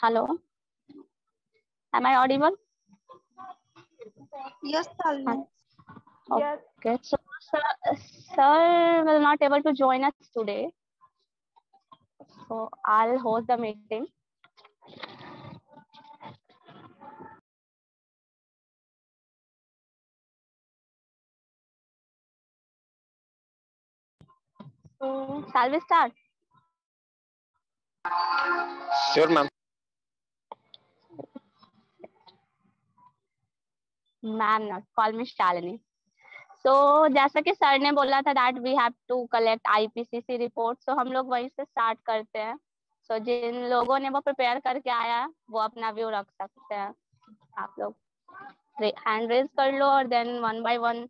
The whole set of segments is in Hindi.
Hello, am I audible? Yes, Shalini. Yes. Okay, so sir will not able to join us today, so I'll host the meeting. So shall we start? Sure, ma'am. Ma'am, not call me Shalini. So जैसा कि सर ने बोला था that we have to collect IPCC report, so हम लोग वहीं से स्टार्ट करते हैं. So जिन लोगों ने वो प्रिपेयर करके आया है वो अपना व्यू रख सकते हैं. आप लोग हैंड रेज कर लो और देन वन बाय वन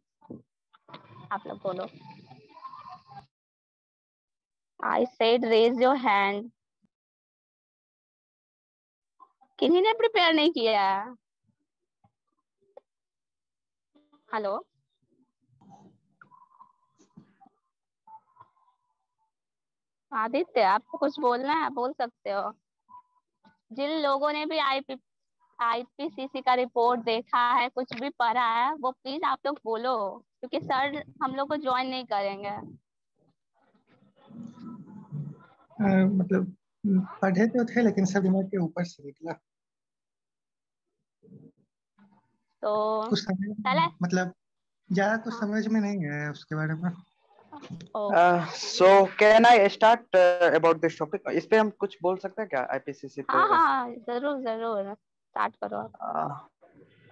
आप लोग बोलो. I said raise your hand. किन्हीं ने प्रिपेयर नहीं किया है? हेलो, आदित्य, आपको कुछ बोलना है, बोल सकते हो. जिन लोगों ने भी आईपीसीसी का रिपोर्ट देखा है, कुछ भी पढ़ा है, वो प्लीज आप लोग बोलो, क्योंकि सर हम लोग को ज्वाइन नहीं करेंगे. मतलब पढ़े तो थे लेकिन सब दिमाग के ऊपर से निकला. तो कुछ समझ चले. मतलब ज्यादा कुछ समझ में नहीं है उसके बारे में. So can I start about this topic? इस पे हम कुछ बोल सकते हैं क्या आईपीसीसी पे? हाँ, जरूर जरूर स्टार्ट करो.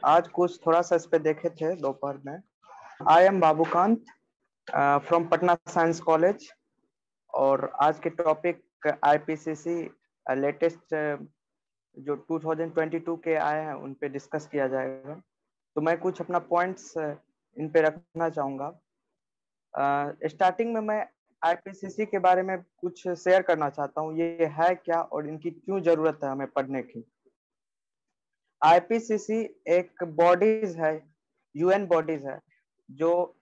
आज कुछ थोड़ा सा इस पे देखे थे दोपहर में. I am Babukant from Patna science college, और आज के टॉपिक आईपीसीसी लेटेस्ट जो 2022 के आए हैं उन पे डिस्कस किया जाएगा. तो मैं कुछ अपना पॉइंट्स इन पे रखना चाहूंगा. स्टार्टिंग में मैं आईपीसीसी के बारे में कुछ शेयर करना चाहता हूँ. ये है क्या और इनकी क्यों जरूरत है हमें पढ़ने की. आईपीसीसी एक बॉडीज है, यूएन बॉडीज है, जो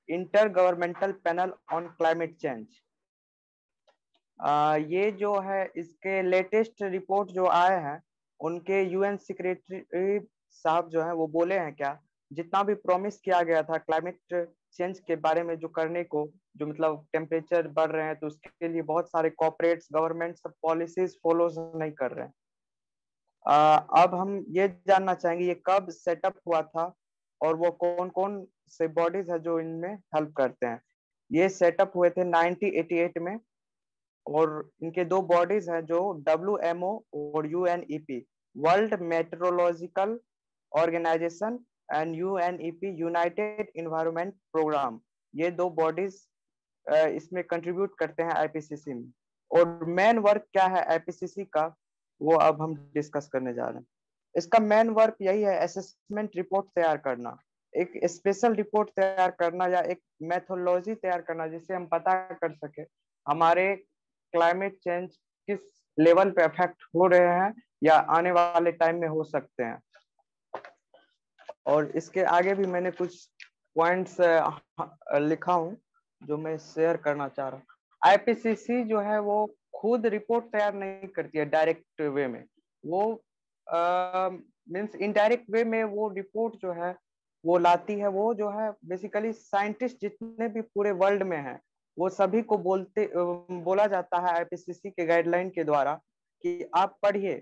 inter governmental panel on climate change. ये जो है इसके लेटेस्ट रिपोर्ट जो आए हैं उनके यूएन सेक्रेटरी साहब जो है वो बोले हैं क्या, जितना भी प्रॉमिस किया गया था क्लाइमेट चेंज के बारे में जो करने को, जो मतलब टेम्परेचर बढ़ रहे हैं तो उसके लिए बहुत सारे कॉर्पोरेट्स गवर्नमेंट सब पॉलिसीज फॉलो नहीं कर रहे हैं. अब हम ये जानना चाहेंगे ये कब सेटअप हुआ था और वो कौन कौन से बॉडीज है जो इनमें हेल्प करते हैं. ये सेटअप हुए थे 1988 में, और इनके दो बॉडीज हैं जो WMO और UNEP, world meteorological organisation, and UNEP, united environment programme. ये दो बॉडीज इसमें कंट्रीब्यूट करते हैं आईपीसीसी में. और मेन वर्क क्या है आईपीसीसी का वो अब हम डिस्कस करने जा रहे हैं. इसका मेन वर्क यही है, असेसमेंट रिपोर्ट तैयार करना, एक स्पेशल रिपोर्ट तैयार करना या एक मेथोडोलॉजी तैयार करना जिससे हम पता कर सके हमारे क्लाइमेट चेंज किस लेवल पे अफेक्ट हो रहे हैं या आने वाले टाइम में हो सकते हैं. और इसके आगे भी मैंने कुछ पॉइंट्स लिखा हूं जो मैं शेयर करना चाह रहा हूँ. आईपीसीसी जो है वो खुद रिपोर्ट तैयार नहीं करती है डायरेक्ट वे में, वो मींस इनडायरेक्ट वे में वो रिपोर्ट जो है वो लाती है. वो जो है बेसिकली साइंटिस्ट जितने भी पूरे वर्ल्ड में हैं वो सभी को बोला जाता है आईपीसीसी के गाइडलाइन के द्वारा कि आप पढ़िए,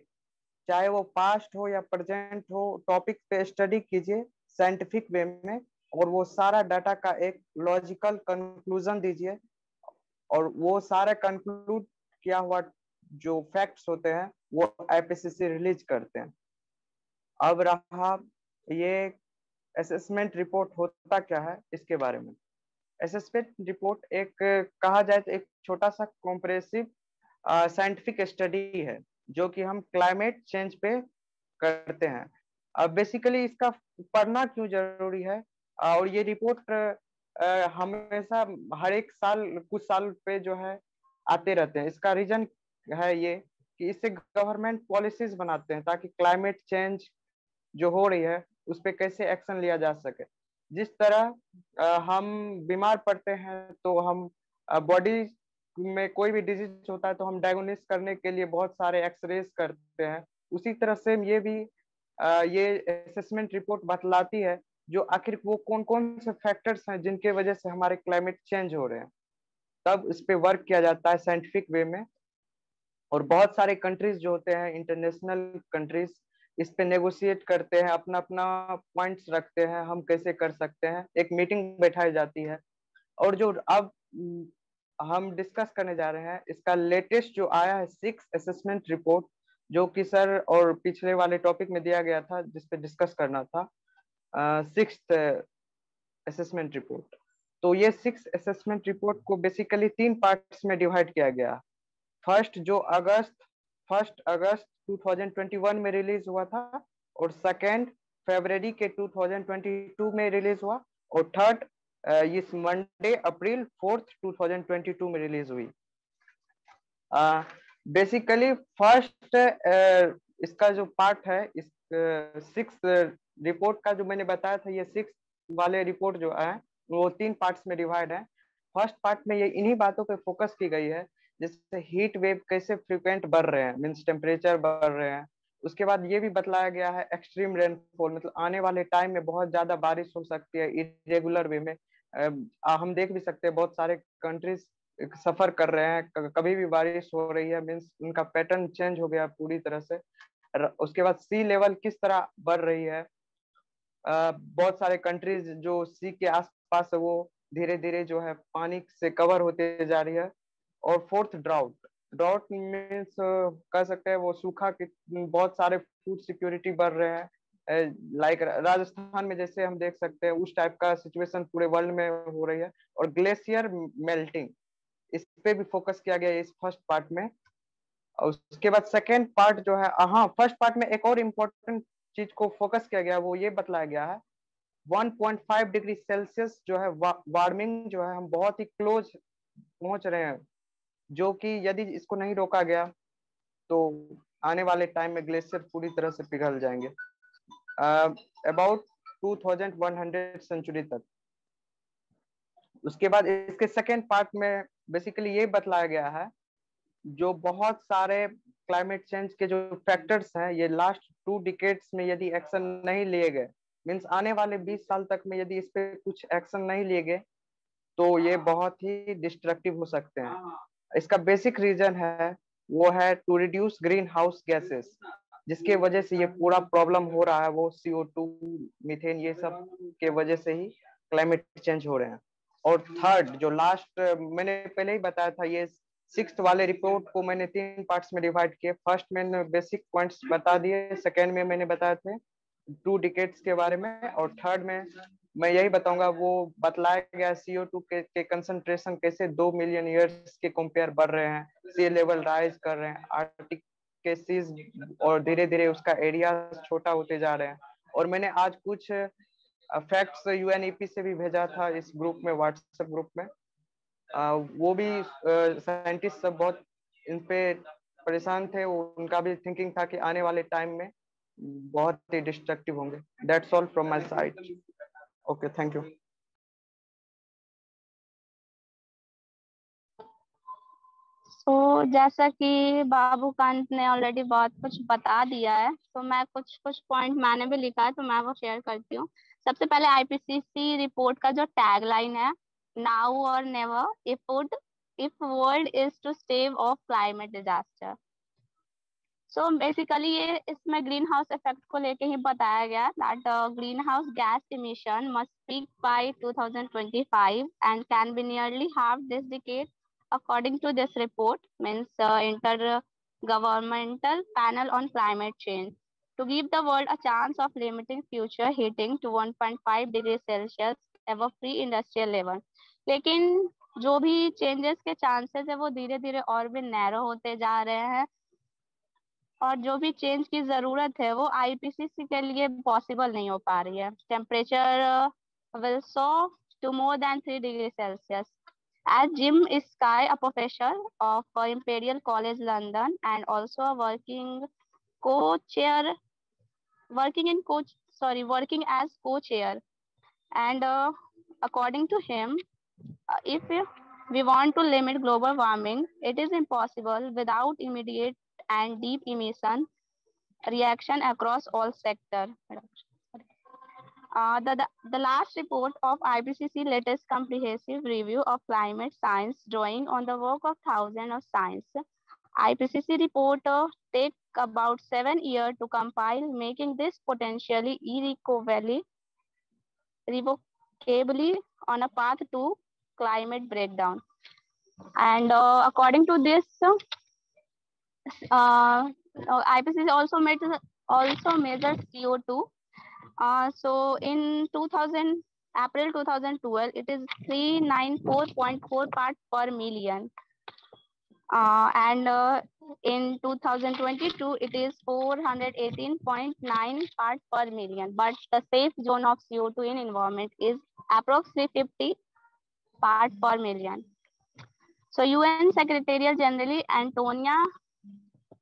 चाहे वो पास्ट हो या प्रेजेंट हो, टॉपिक पे स्टडी कीजिए साइंटिफिक वे में, और वो सारा डाटा का एक लॉजिकल कंक्लूजन दीजिए, और वो सारा कंक्लूड किया हुआ जो फैक्ट्स होते हैं वो आईपीसीसी रिलीज करते हैं. अब रहा ये असेसमेंट रिपोर्ट होता क्या है इसके बारे में. असेसमेंट रिपोर्ट एक कहा जाए तो एक छोटा सा कॉम्प्रेसिव साइंटिफिक स्टडी है जो कि हम क्लाइमेट चेंज पे करते हैं. अब बेसिकली इसका पढ़ना क्यों जरूरी है, और ये रिपोर्ट हमेशा हर एक साल कुछ साल पे जो है आते रहते हैं. इसका रीजन है ये कि इससे गवर्नमेंट पॉलिसीज बनाते हैं ताकि क्लाइमेट चेंज जो हो रही है उस पर कैसे एक्शन लिया जा सके. जिस तरह हम बीमार पड़ते हैं तो हम बॉडी में कोई भी डिजीज होता है तो हम डायग्नोसिस करने के लिए बहुत सारे एक्सरेज करते हैं, उसी तरह से ये भी ये असेसमेंट रिपोर्ट बतलाती है जो आखिर वो कौन कौन से फैक्टर्स हैं जिनके वजह से हमारे क्लाइमेट चेंज हो रहे हैं। तब इस पे वर्क किया जाता है साइंटिफिक वे में, और बहुत सारे कंट्रीज जो होते हैं, इंटरनेशनल कंट्रीज, इस पे नेगोशिएट करते हैं, अपना अपना पॉइंट्स रखते हैं, हम कैसे कर सकते हैं, एक मीटिंग बैठाई जाती है। और जो अब हम डिस्कस करने जा रहे हैं, इसका लेटेस्ट जो आया है 6 असेसमेंट रिपोर्ट, जो कि सर और पिछले वाले टॉपिक में दिया गया था जिस पे डिस्कस करना था, 6th असेसमेंट रिपोर्ट। तो ये 6 असेसमेंट रिपोर्ट को बेसिकली 3 पार्ट्स में डिवाइड किया गया। फर्स्ट जो फर्स्ट अगस्त 2021 में रिलीज हुआ था, और सेकेंड फरवरी के 2022 में रिलीज हुआ, और थर्ड इस मंडे अप्रैल 4th 2022 में रिलीज हुई। बेसिकली फर्स्ट इसका जो पार्ट है, इस 6 रिपोर्ट का जो मैंने बताया था, ये 6 वाले रिपोर्ट जो है वो 3 पार्ट्स में डिवाइड है। फर्स्ट पार्ट में ये इन्हीं बातों पे फोकस की गई है, जैसे हीट वेव कैसे फ्रिक्वेंट बढ़ रहे हैं, मीन्स टेम्परेचर बढ़ रहे हैं। उसके बाद ये भी बतलाया गया है एक्सट्रीम रेनफॉल, मतलब आने वाले टाइम में बहुत ज्यादा बारिश हो सकती है इरेगुलर वे में। हम देख भी सकते हैं बहुत सारे कंट्रीज सफर कर रहे हैं, कभी भी बारिश हो रही है, मीन्स उनका पैटर्न चेंज हो गया पूरी तरह से। उसके बाद सी लेवल किस तरह बढ़ रही है, बहुत सारे कंट्रीज जो सी के आसपास है वो धीरे धीरे जो है पानी से कवर होते जा रही है। और फोर्थ ड्राउट मीन्स कह सकते हैं वो सूखा कि बहुत सारे फूड सिक्योरिटी बढ़ रहे हैं, लाइक राजस्थान में जैसे हम देख सकते हैं उस टाइप का सिचुएशन पूरे वर्ल्ड में हो रही है। और ग्लेशियर मेल्टिंग, इस पे भी फोकस किया गया है इस फर्स्ट पार्ट में। और उसके बाद सेकेंड पार्ट जो है, हाँ, फर्स्ट पार्ट में एक और इम्पोर्टेंट चीज को फोकस किया गया, वो ये बतलाया गया है 1.5 डिग्री सेल्सियस जो है वार्मिंग जो है, हम बहुत ही क्लोज पहुंच रहे हैं, जो कि यदि इसको नहीं रोका गया तो आने वाले टाइम में ग्लेशियर पूरी तरह से पिघल जाएंगे अबाउट 2100 सेंचुरी तक। उसके बाद इसके सेकेंड पार्ट में बेसिकली ये बतलाया गया है जो बहुत सारे क्लाइमेट चेंज के जो फैक्टर्स हैं, ये लास्ट 2 डिकेड्स में यदि एक्शन नहीं लिए गए, मीन्स आने वाले 20 साल तक में यदि इस पे कुछ एक्शन नहीं लिए गए तो ये बहुत ही डिस्ट्रक्टिव हो सकते हैं। इसका बेसिक रीजन है वो है to reduce green house gases, जिसके वजह से ये पूरा प्रॉब्लम हो रहा है, वो CO2 मीथेन ये सब के वजह से ही क्लाइमेट चेंज हो रहे हैं। और थर्ड जो लास्ट मैंने पहले ही बताया था, ये 6th वाले रिपोर्ट को मैंने 3 पार्ट्स में डिवाइड किए। फर्स्ट मैंने बेसिक पॉइंट्स बता दिए, सेकेंड में मैंने बताए थे 2 डिकेड्स के बारे में, और थर्ड में मैं यही बताऊंगा वो बतलाया गया CO2 के कंसंट्रेशन कैसे 2 मिलियन ईयर्स के कंपेयर बढ़ रहे हैं, सी लेवल राइज कर रहे हैं, आर्कटिक के सीज और धीरे धीरे उसका एरिया छोटा होते जा रहे हैं। और मैंने आज कुछ फैक्ट्स UNEP से भी भेजा था इस ग्रुप में, व्हाट्सएप ग्रुप में। वो भी साइंटिस्ट सब बहुत इन पे परेशान थे, उनका भी थिंकिंग था कि आने वाले टाइम में बहुत ही डिस्ट्रक्टिव होंगे। That's all from my side. Okay, thank you. तो जैसा कि बाबूकांत ने ऑलरेडी बहुत कुछ बता दिया है, तो मैं कुछ पॉइंट मैंने भी लिखा है तो मैं वो शेयर करती हूँ। सबसे पहले IPCC रिपोर्ट का जो टैग लाइन है, नाउ और never, if world is to stave off climate disaster. So basically ये इसमें ग्रीन हाउस इफेक्ट को लेके ही बताया गया that green house gas emission must peak bye 2025 and can be nearly half this decade according to this report, means intergovernmental panel on climate change, to give the world a chance of limiting future heating to 1.5 degrees Celsius above pre-industrial level। लेकिन जो भी चेंजेस के चांसेस है वो धीरे धीरे और भी नैरो होते जा रहे हैं, और जो भी चेंज की जरूरत है वो IPCC के लिए पॉसिबल नहीं हो पा रही है। Temperature will soar to more than 3 degree Celsius. As Jim Sky, a professor of Imperial College London and also a co-chair, working as co-chair, and according to him, if we want to limit global warming, it is impossible without immediate and deep emission reaction across all sector. The last report of IPCC latest comprehensive review of climate science drawing on the work of thousands of science. IPCC report take about 7 years to compile, making this potentially irrevocably on a path to climate breakdown. And according to this, IPCC also measures CO2. So in April 2012, it is 394.4 parts per million. And in 2022, it is 418.9 parts per million. But the safe zone of CO2 in environment is approximately 350 parts per million. So UN Secretary General Antonio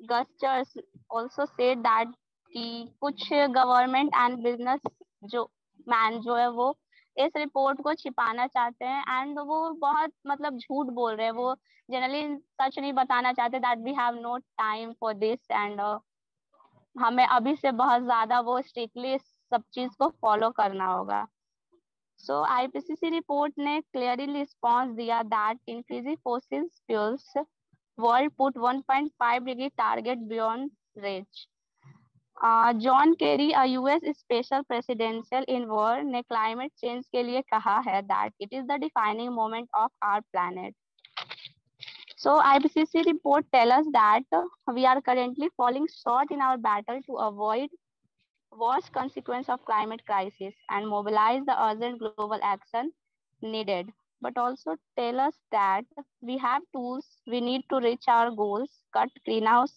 Guterres also said that कि कुछ गवर्नमेंट एंड बिजनेस जो है वो इस रिपोर्ट को छिपाना चाहते हैं एंड वो बहुत मतलब झूठ बोल रहे हैं, वो जनरली सच नहीं बताना चाहते that we have no time for this and हमें अभी से बहुत ज्यादा वो स्ट्रिक्टली सब चीज को फॉलो करना होगा. सो आईपीसीसी रिपोर्ट ने क्लियरली रिस्पॉन्स दिया that increasing fossil fuels world put 1.5 degree target beyond reach. John Kerry US special presidential envoy ने क्लाइमेट चेंज के लिए कहा है that it is the defining moment of our planet. So IPCC report tell us that we are currently falling short in our battle to avoid worst consequence of climate crisis and mobilize the urgent global action needed. But also tell us that we have tools we need to reach our goals, cut greenhouse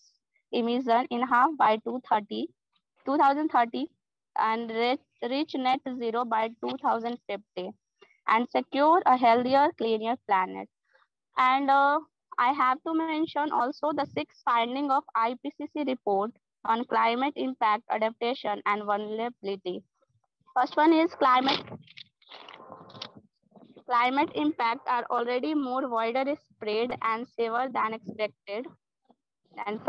emission in half by 2030 and reach net zero by 2050 and secure a healthier, cleaner planet. And I have to mention also the 6th finding of IPCC report on climate impact, adaptation, and vulnerability. First one is climate impact are already more wider spread and severe than expected, and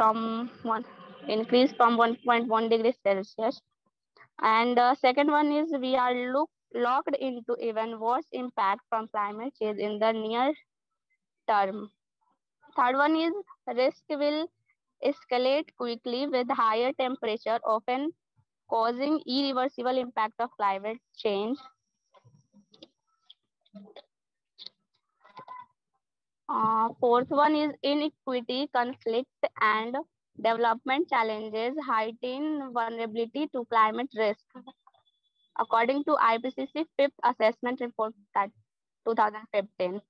increase from 1.1 degrees Celsius. And second one is we are locked into even worse impact from climate change in the near term. Third one is risk will escalate quickly with higher temperature, often causing irreversible impact of climate change. Fourth one is inequity, conflict, and development challenges heighten vulnerability to climate risk. According to IPCC fifth assessment report that 2014.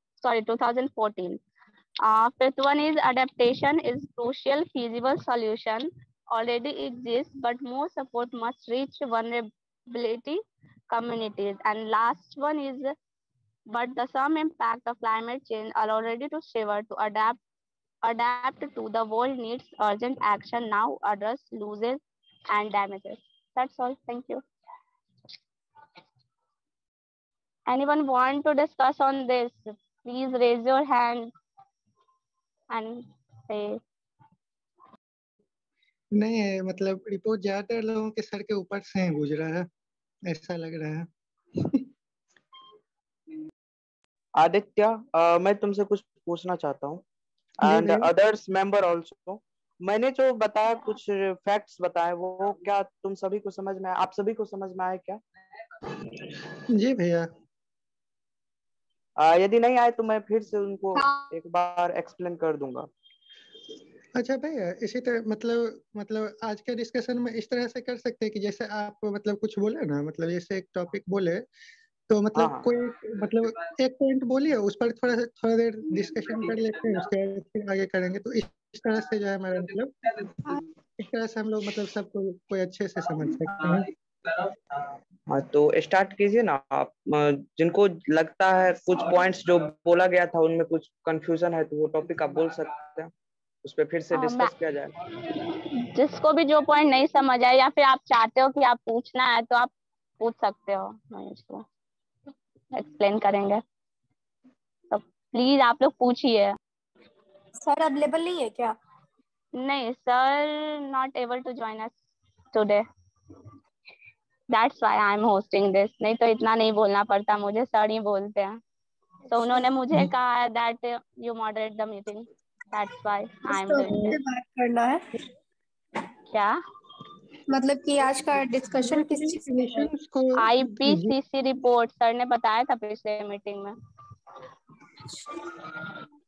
Fifth one is adaptation is crucial, feasible solution already exists, but more support must reach vulnerability communities. And last one is, but the some impact of climate change are already to shiver to adapt to the world needs urgent action now, address losses and damages. That's all. Thank you. Anyone want to discuss on this? Please raise your hand and say. नहीं मतलब रिपोर्ट ज्यादातर लोगों के सर के ऊपर से गुजरा है, ऐसा लग रहा है. आदित्य, मैं तुमसे कुछ पूछना चाहता हूँ एंड अदर्स मेंबर ऑल्सो. मैंने जो बताया कुछ फैक्ट्स बताए वो क्या तुम सभी को समझ में आया? आप सभी को समझ में आया क्या? जी भैया. यदि नहीं आए तो मैं फिर से उनको एक बार एक्सप्लेन कर दूंगा. अच्छा भैया, इसी तरह मतलब आज के डिस्कशन में इस तरह से कर सकते हैं कि जैसे आप मतलब कुछ बोले ना, मतलब जैसे एक टॉपिक बोले तो मतलब कोई मतलब एक पॉइंट बोलिए, उस पर थोड़ा देर डिस्कशन कर लेते हैं, उसके बाद फिर आगे करेंगे. तो इस तरह से जो है हमारा मतलब इस तरह से हम लोग मतलब सबको कोई अच्छे से समझ सकते हैं. हाँ, तो स्टार्ट कीजिए ना आप. जिनको लगता है कुछ पॉइंट्स जो बोला गया था उनमें कुछ कंफ्यूजन है तो वो टॉपिक आप बोल सकते हैं, उस पर फिर से डिस्कस किया जाए. जिसको भी जो पॉइंट नहीं समझ आया या फिर आप चाहते हो कि आप पूछना है तो आप पूछ सकते हो, मैं इसको एक्सप्लेन करेंगे. तो प्लीज आप लोग पूछिए. सर अवेलेबल नहीं है क्या? नहीं, sir not able to join us today. That's why I'm hosting this. नहीं तो इतना नहीं बोलना पड़ता मुझे, सर ही बोलते हैं. तो उन्होंने मुझे कहा that you moderate the meeting. That's why I'm doing this. बात करना है क्या मतलब कि आज का डिस्कशन किस चीज पे है? इमिशंस को IPCC रिपोर्ट सर ने बताया था पिछले मीटिंग में.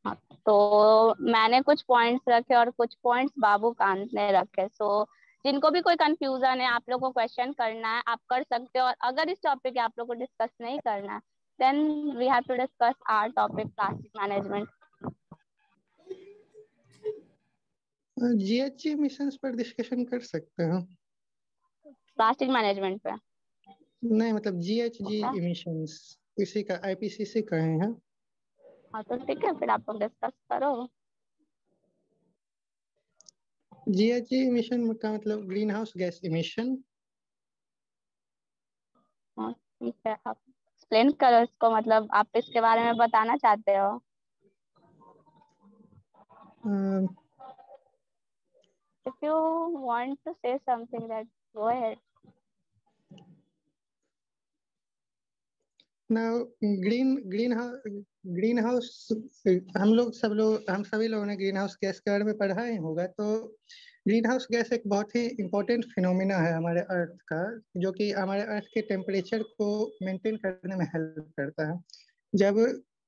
हाँ, तो मैंने कुछ पॉइंट्स रखे और कुछ पॉइंट्स बाबू कांत ने रखे. सो जिनको भी कोई कंफ्यूजन है, आप लोगों को क्वेश्चन करना है, आप कर सकते हो. और अगर इस टॉपिक आप लोगों को डिस्कस नहीं करना है, then we have to discuss our topic plastic management. GHG emissions पर डिस्कशन कर सकते हैं. प्लास्टिक मैनेजमेंट पे नहीं मतलब GHG इमिशंस इसी का IPCC का है. हाँ तो ठीक है, फिर आप लोग डिस्कस करो. GHG इमिशन का मतलब ग्रीन हाउस गैस इमिशन. ठीक है, आप एक्सप्लेन करो इसको, मतलब आप इसके बारे में बताना चाहते हो. If you want to say something, that go ahead. Now green house हम सभी लोगों ने ग्रीन हाउस गैस के बारे में पढ़ा ही होगा. तो ग्रीन हाउस गैस एक बहुत ही इम्पोर्टेंट फिनोमिना है हमारे अर्थ का, जो कि हमारे अर्थ के टेम्परेचर को मेंटेन करने में हेल्प करता है. जब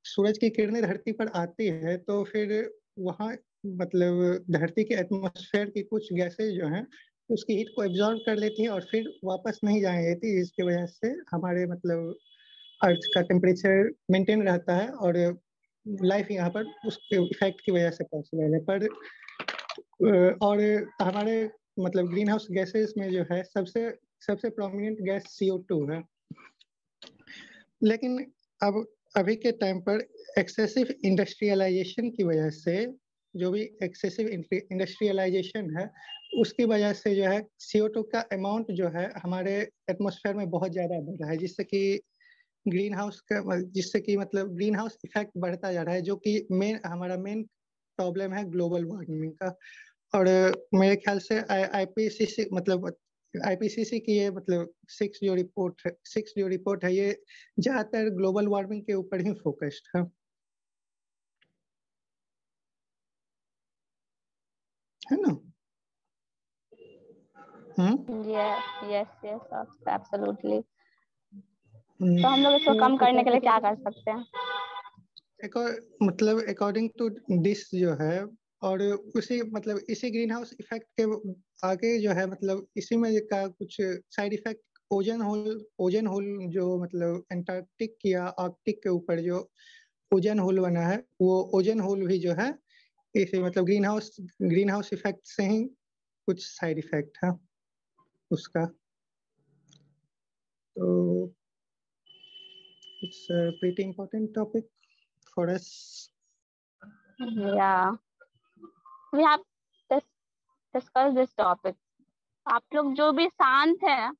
सूरज की किरणें धरती पर आती है तो फिर वहाँ मतलब धरती के एटमॉस्फेयर की कुछ गैसेज जो हैं उसकी हीट को एब्जॉर्ब कर लेती हैं और फिर वापस नहीं जाने देती, जिसकी वजह से हमारे मतलब अर्थ का टेम्परेचर मेंटेन रहता है और लाइफ यहाँ पर उसके इफेक्ट की वजह से पॉसिबल है. पर और हमारे मतलब ग्रीन हाउस गैसेस में जो है सबसे प्रोमिनेंट गैस CO2 है. लेकिन अब अभी के टाइम पर एक्सेसिव इंडस्ट्रियलाइजेशन की वजह से, जो भी एक्सेसिव इंडस्ट्रियलाइजेशन है उसकी वजह से जो है CO2 का अमाउंट जो है हमारे एटमॉस्फेयर में बहुत ज़्यादा बढ़ रहा है, जिससे कि मतलब ग्रीन हाउस इफेक्ट बढ़ता जा रहा है, जो कि हमारा मेन प्रॉब्लम है ग्लोबल वार्मिंग का. और मेरे ख्याल से IPCC की ये मतलब 6 जो रिपोर्ट है ये ज्यादातर ग्लोबल वार्मिंग के ऊपर ही फोकस्ड है ना. Yes absolutely. तो हम लोग इसको कम करने के लिए क्या कर सकते हैं? मतलब अकॉर्डिंग टू दिस जो है, और इसी ग्रीन हाउस इफेक्ट के आगे जो है मतलब इसी में का कुछ साइड इफेक्ट ओजन होल जो मतलब एंटार्क्टिक या आर्कटिक के ऊपर जो ओजन होल बना है, वो ओजन होल भी जो है इसी मतलब ग्रीन हाउस इफेक्ट से ही कुछ साइड इफेक्ट है उसका. तो it's a pretty important topic for us. Yeah, we have discuss this topic. आप लोग जो भी शांत हैं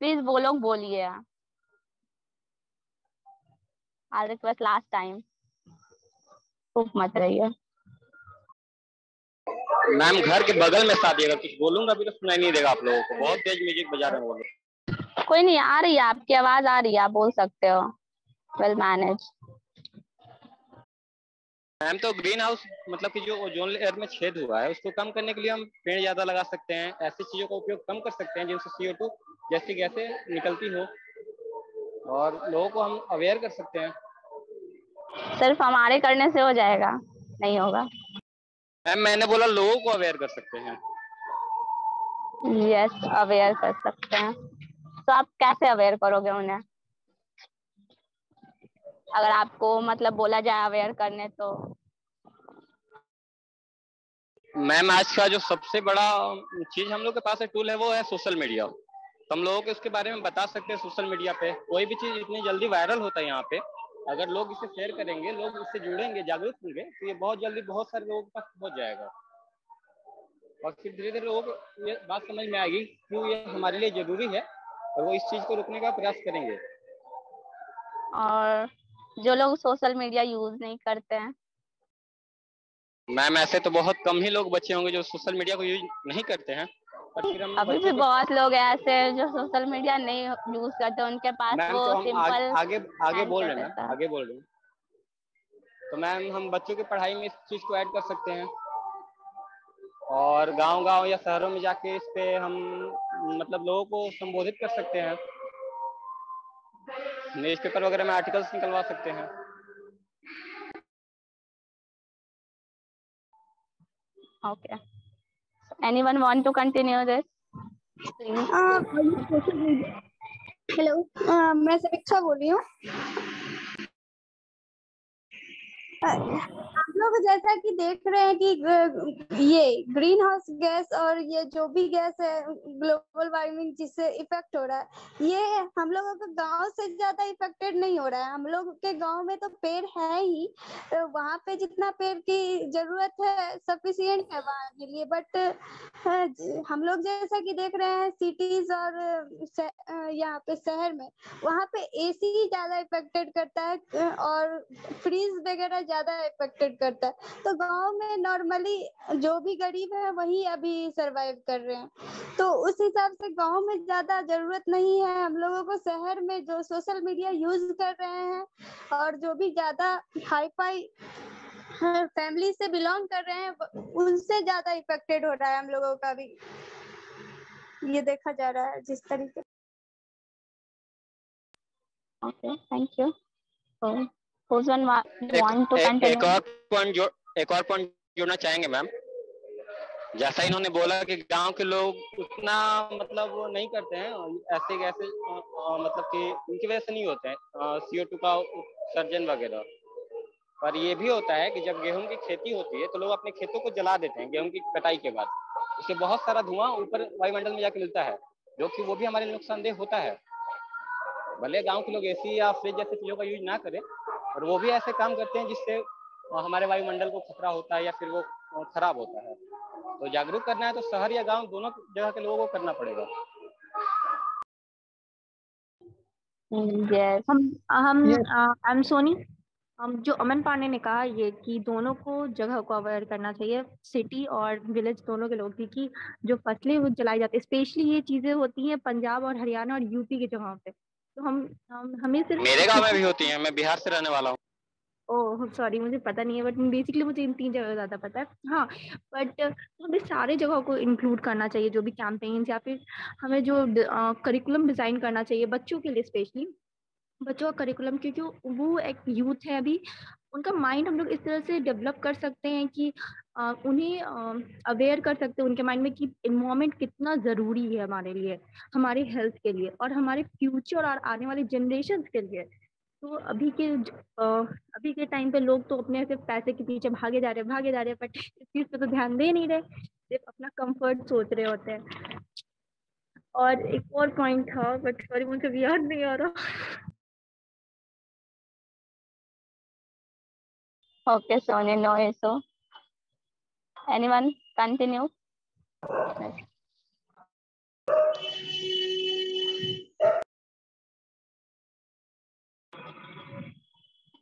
प्लीज वो लोग बोलिए. I'll request last time. चुप मत रहिए. मैम घर के बगल में शादी है, कुछ बोलूंगा भी तो सुनाई नहीं देगा आप लोगों को. बहुत तेज म्यूजिक बजा रहे हैं वो लोग. कोई नहीं, आ रही है आपकी आवाज आ रही है, आप बोल सकते हो. Well manage. मैम तो ग्रीन हाउस मतलब कि जो ओजोन लेयर में छेद हुआ है उसको कम करने के लिए हम पेड़ ज्यादा लगा सकते हैं. ऐसी चीजों का उपयोग कम कर सकते हैं जिनसे CO2 जैसी गैसें निकलती हो, और लोगों को हम अवेयर कर सकते हैं. सिर्फ हमारे करने से हो जाएगा? नहीं होगा. मैम मैंने बोला लोगों को अवेयर कर सकते हैं. यस अवेयर कर सकते हैं. तो आप कैसे अवेयर करोगे उन्हें? अगर आपको मतलब बोला जाए अवेयर करने तो? मैम आज का जो सबसे बड़ा चीज हम लोग के पास है टूल है वो है सोशल मीडिया. तो हम लोगों को इसके बारे में बता सकते हैं. सोशल मीडिया पे कोई भी चीज इतनी जल्दी वायरल होता है यहाँ पे, अगर लोग इसे शेयर करेंगे, लोग इससे जुड़ेंगे, जागरूक होंगे, तो ये बहुत जल्दी बहुत सारे लोगों के पास पहुंच जाएगा. और फिर धीरे धीरे लोगों को ये बात समझ में आएगी क्यों ये हमारे लिए जरूरी है, और वो इस चीज को रोकने का प्रयास करेंगे. और जो लोग सोशल मीडिया यूज नहीं करते हैं? मैम ऐसे तो बहुत कम ही लोग बचे होंगे जो सोशल मीडिया को यूज नहीं करते हैं. पर फिर हम अभी भी बहुत लोग हैं ऐसे जो सोशल मीडिया नहीं यूज करते, उनके पास मैम वो तो हम सिंपल आगे बोल रहे हैं मैम, आगे बोल रहे हैं। तो मैम हम बच्चों की पढ़ाई में इस चीज को ऐड कर सकते हैं, और गांव-गांव या शहरों में जाके इस पे हम मतलब लोगों को संबोधित कर सकते हैं, न्यूज़पेपर वगैरह में आर्टिकल्स निकलवा सकते हैं। Okay. Anyone want to continue this? Hello, मैं समीक्षा बोल रही हूँ। हम लोग जैसा कि देख रहे हैं कि ये ग्रीन हाउस गैस और ये जो भी गैस है ग्लोबल वार्मिंग जिससे इफेक्ट हो रहा है, ये हम लोगों को गांव से ज्यादा इफेक्टेड नहीं हो रहा है। हम लोग के गांव में तो पेड़ है ही, तो वहाँ पे जितना पेड़ की जरूरत है सफिशिएंट है वहाँ के लिए, बट हम लोग जैसा कि देख रहे हैं सिटीज और यहाँ पे शहर में, वहाँ पे एसी ज्यादा इफेक्टेड करता है और फ्रीज वगैरह ज्यादा इफेक्टेड करता है। तो गांव में नॉर्मली जो भी गरीब है वही अभी सरवाइव कर रहे हैं, तो उस हिसाब से गांव में ज्यादा जरूरत नहीं है हम लोगों को। शहर में जो सोशल मीडिया यूज कर रहे हैं और जो भी ज्यादा हाई फाई फैमिली से बिलोंग कर रहे हैं उनसे ज्यादा इफेक्टेड हो रहा है हम लोगों का भी, ये देखा जा रहा है जिस तरीके। Okay, thank you. So, who's one want to continue? एक और पॉइंट जोड़ना चाहेंगे मैम। जैसा इन्होंने बोला कि गांव के लोग उतना मतलब वो नहीं करते हैं ऐसे मतलब कि उनकी वजह से नहीं होते हैं CO2 का उत्सर्जन वगैरह। पर ये भी होता है कि जब गेहूं की खेती होती है तो लोग अपने खेतों को जला देते हैं गेहूं की कटाई के बाद, उससे बहुत सारा धुआं ऊपर वायुमंडल में जाके मिलता है, जो कि वो भी हमारे लिए नुकसानदेह होता है। भले गांव के लोग एसी या फ्रिज जैसी चीजों का यूज ना करें, और वो भी ऐसे काम करते हैं जिससे हमारे वायुमंडल को खतरा होता है या फिर वो खराब होता है। तो जागरूक करना है तो शहर या गांव दोनों जगह के लोगों को करना पड़ेगा। Yes. I am Soni. जो अमन पांडे ने कहा ये कि दोनों को जगह को अवेयर करना चाहिए, सिटी और विलेज दोनों के लोग, क्योंकि जो फसलें वो जलाई जाती है, स्पेशली ये चीजें होती हैं पंजाब और हरियाणा और यूपी की जगहों पे। तो हमें सिर्फ मेरे गांव में भी होती हैं, मैं बिहार से रहने वाला हूँ। ओह सॉरी, मुझे पता नहीं है, बट बेसिकली मुझे इन 3 जगह ज्यादा पता है। हाँ, बट हमें सारे जगहों को इंक्लूड करना चाहिए, जो भी कैंपेन्स या फिर हमें जो करिकुलम डिजाइन करना चाहिए बच्चों के लिए, स्पेशली बच्चों का करिकुलम, क्योंकि वो एक यूथ है अभी, उनका माइंड हम लोग इस तरह से डेवलप कर सकते हैं कि उन्हें अवेयर कर सकते हैं उनके माइंड में कि इन्वायरमेंट कितना ज़रूरी है हमारे लिए, हमारे हेल्थ के लिए और हमारे फ्यूचर और आने वाले जनरेशन के लिए। तो अभी के टाइम पे लोग तो अपने सिर्फ पैसे के पीछे भागे जा रहे हैं, बट इस चीज़ पे तो ध्यान दे नहीं रहे, सिर्फ अपना कंफर्ट सोच रहे होते हैं। और एक और पॉइंट था, बट सॉरी मुझे भी याद नहीं आ रहा। Okay, Sonia, no issue. Anyone continue?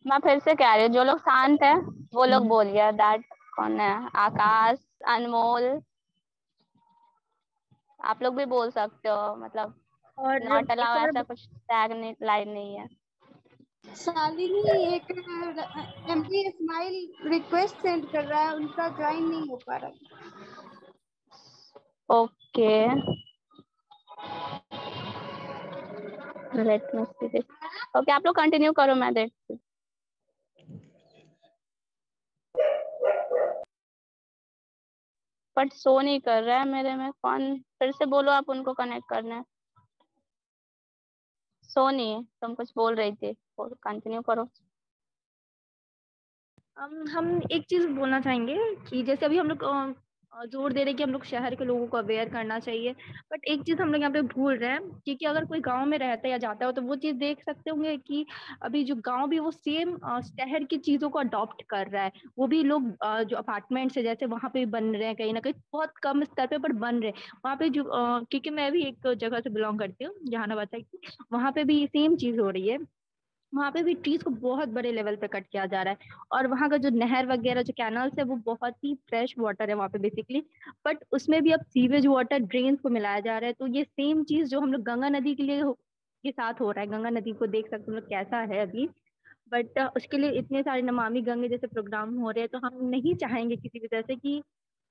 मैं फिर से कह रही हूँ, जो लोग शांत है वो लोग बोलिए। दैट कौन है? आकाश, अनमोल, आप लोग भी बोल सकते हो, मतलब और नॉट अलाउ ऐसा कुछ टैग नहीं, लाइन नहीं है। शालिनी एक एमपी स्माइल रिक्वेस्ट सेंड कर रहा है, उनका ज्वाइन नहीं हो पा रहा। Okay, let me see this. Okay, आप लोग कंटिन्यू करो, मैं देखती हूँ। बट शो नहीं कर रहा है मेरे में, कौन? फिर से बोलो, आप उनको कनेक्ट करना है। शो नहीं है, तुम कुछ बोल रही थी, कंटिन्यू करो। हम एक चीज बोलना चाहेंगे कि जैसे अभी हम लोग जोर दे रहे हैं कि हम लोग शहर के लोगों को अवेयर करना चाहिए, बट एक चीज हम लोग यहाँ पे भूल रहे हैं, क्योंकि अगर कोई गांव में रहता है या जाता है तो वो चीज देख सकते होंगे कि अभी जो गांव भी वो सेम शहर की चीजों को अडॉप्ट कर रहा है। वो भी लोग जो अपार्टमेंट्स है जैसे वहां पे बन रहे हैं, कहीं ना कहीं बहुत कम स्तर पे पर बन रहे हैं वहाँ पे। जो क्योंकि मैं भी एक जगह से बिलोंग करती हूँ, जहानाबाद साइड की, वहाँ पे भी सेम चीज हो रही है वहाँ पे भी ट्रीज को बहुत बड़े लेवल पे कट किया जा रहा है, और वहाँ का जो नहर वगैरह जो कैनल्स है वो बहुत ही फ्रेश वाटर है वहाँ पे बेसिकली, बट उसमें भी अब सीवेज वाटर ड्रेन्स को मिलाया जा रहा है। तो ये सेम चीज जो हम लोग गंगा नदी के साथ हो रहा है, गंगा नदी को देख सकते हम लोग कैसा है अभी, बट उसके लिए इतने सारे नमामि गंगे जैसे प्रोग्राम हो रहे हैं, तो हम नहीं चाहेंगे किसी भी तरह से कि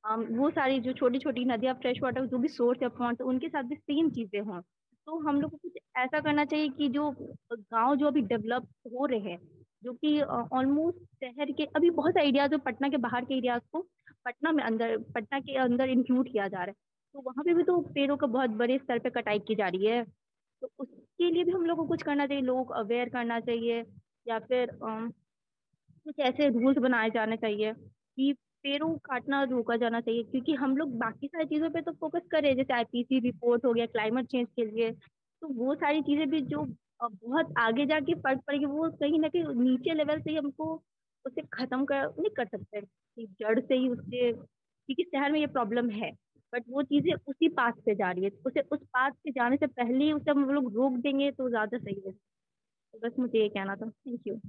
वो सारी जो छोटी छोटी नदियाँ फ्रेश वाटर जो भी सोर्स है पॉन्ड, उनके साथ भी सेम चीजें हों। तो हम लोग को कुछ ऐसा करना चाहिए कि जो गांव जो अभी डेवलप हो रहे हैं, जो कि ऑलमोस्ट शहर के अभी बहुत आइडियाज जो पटना के बाहर के एरियाज को पटना के अंदर इंक्लूड किया जा रहा है, तो वहां पे भी तो पेड़ों का बहुत बड़े स्तर पे कटाई की जा रही है। तो उसके लिए भी हम लोग को कुछ करना चाहिए, लोग अवेयर करना चाहिए, या फिर कुछ ऐसे रूल्स बनाए जाने चाहिए कि पेड़ों काटना रोका जाना चाहिए, क्योंकि हम लोग बाकी सारी चीजों पे तो फोकस करें, जैसे आईपीसी रिपोर्ट हो गया क्लाइमेट चेंज के लिए, तो वो सारी चीजें भी जो बहुत आगे जाके फर्क पड़ेगी, वो कहीं ना कहीं नीचे लेवल से ही हमको उसे खत्म कर नहीं कर सकते कि जड़ से ही उससे, क्योंकि शहर में ये प्रॉब्लम है, बट वो चीजें उसी पाथ से जा रही है, तो उसे उस पाथ से जाने से पहले ही उसे हम लोग रोक देंगे तो ज्यादा सही है। तो बस मुझे ये कहना था। Thank you.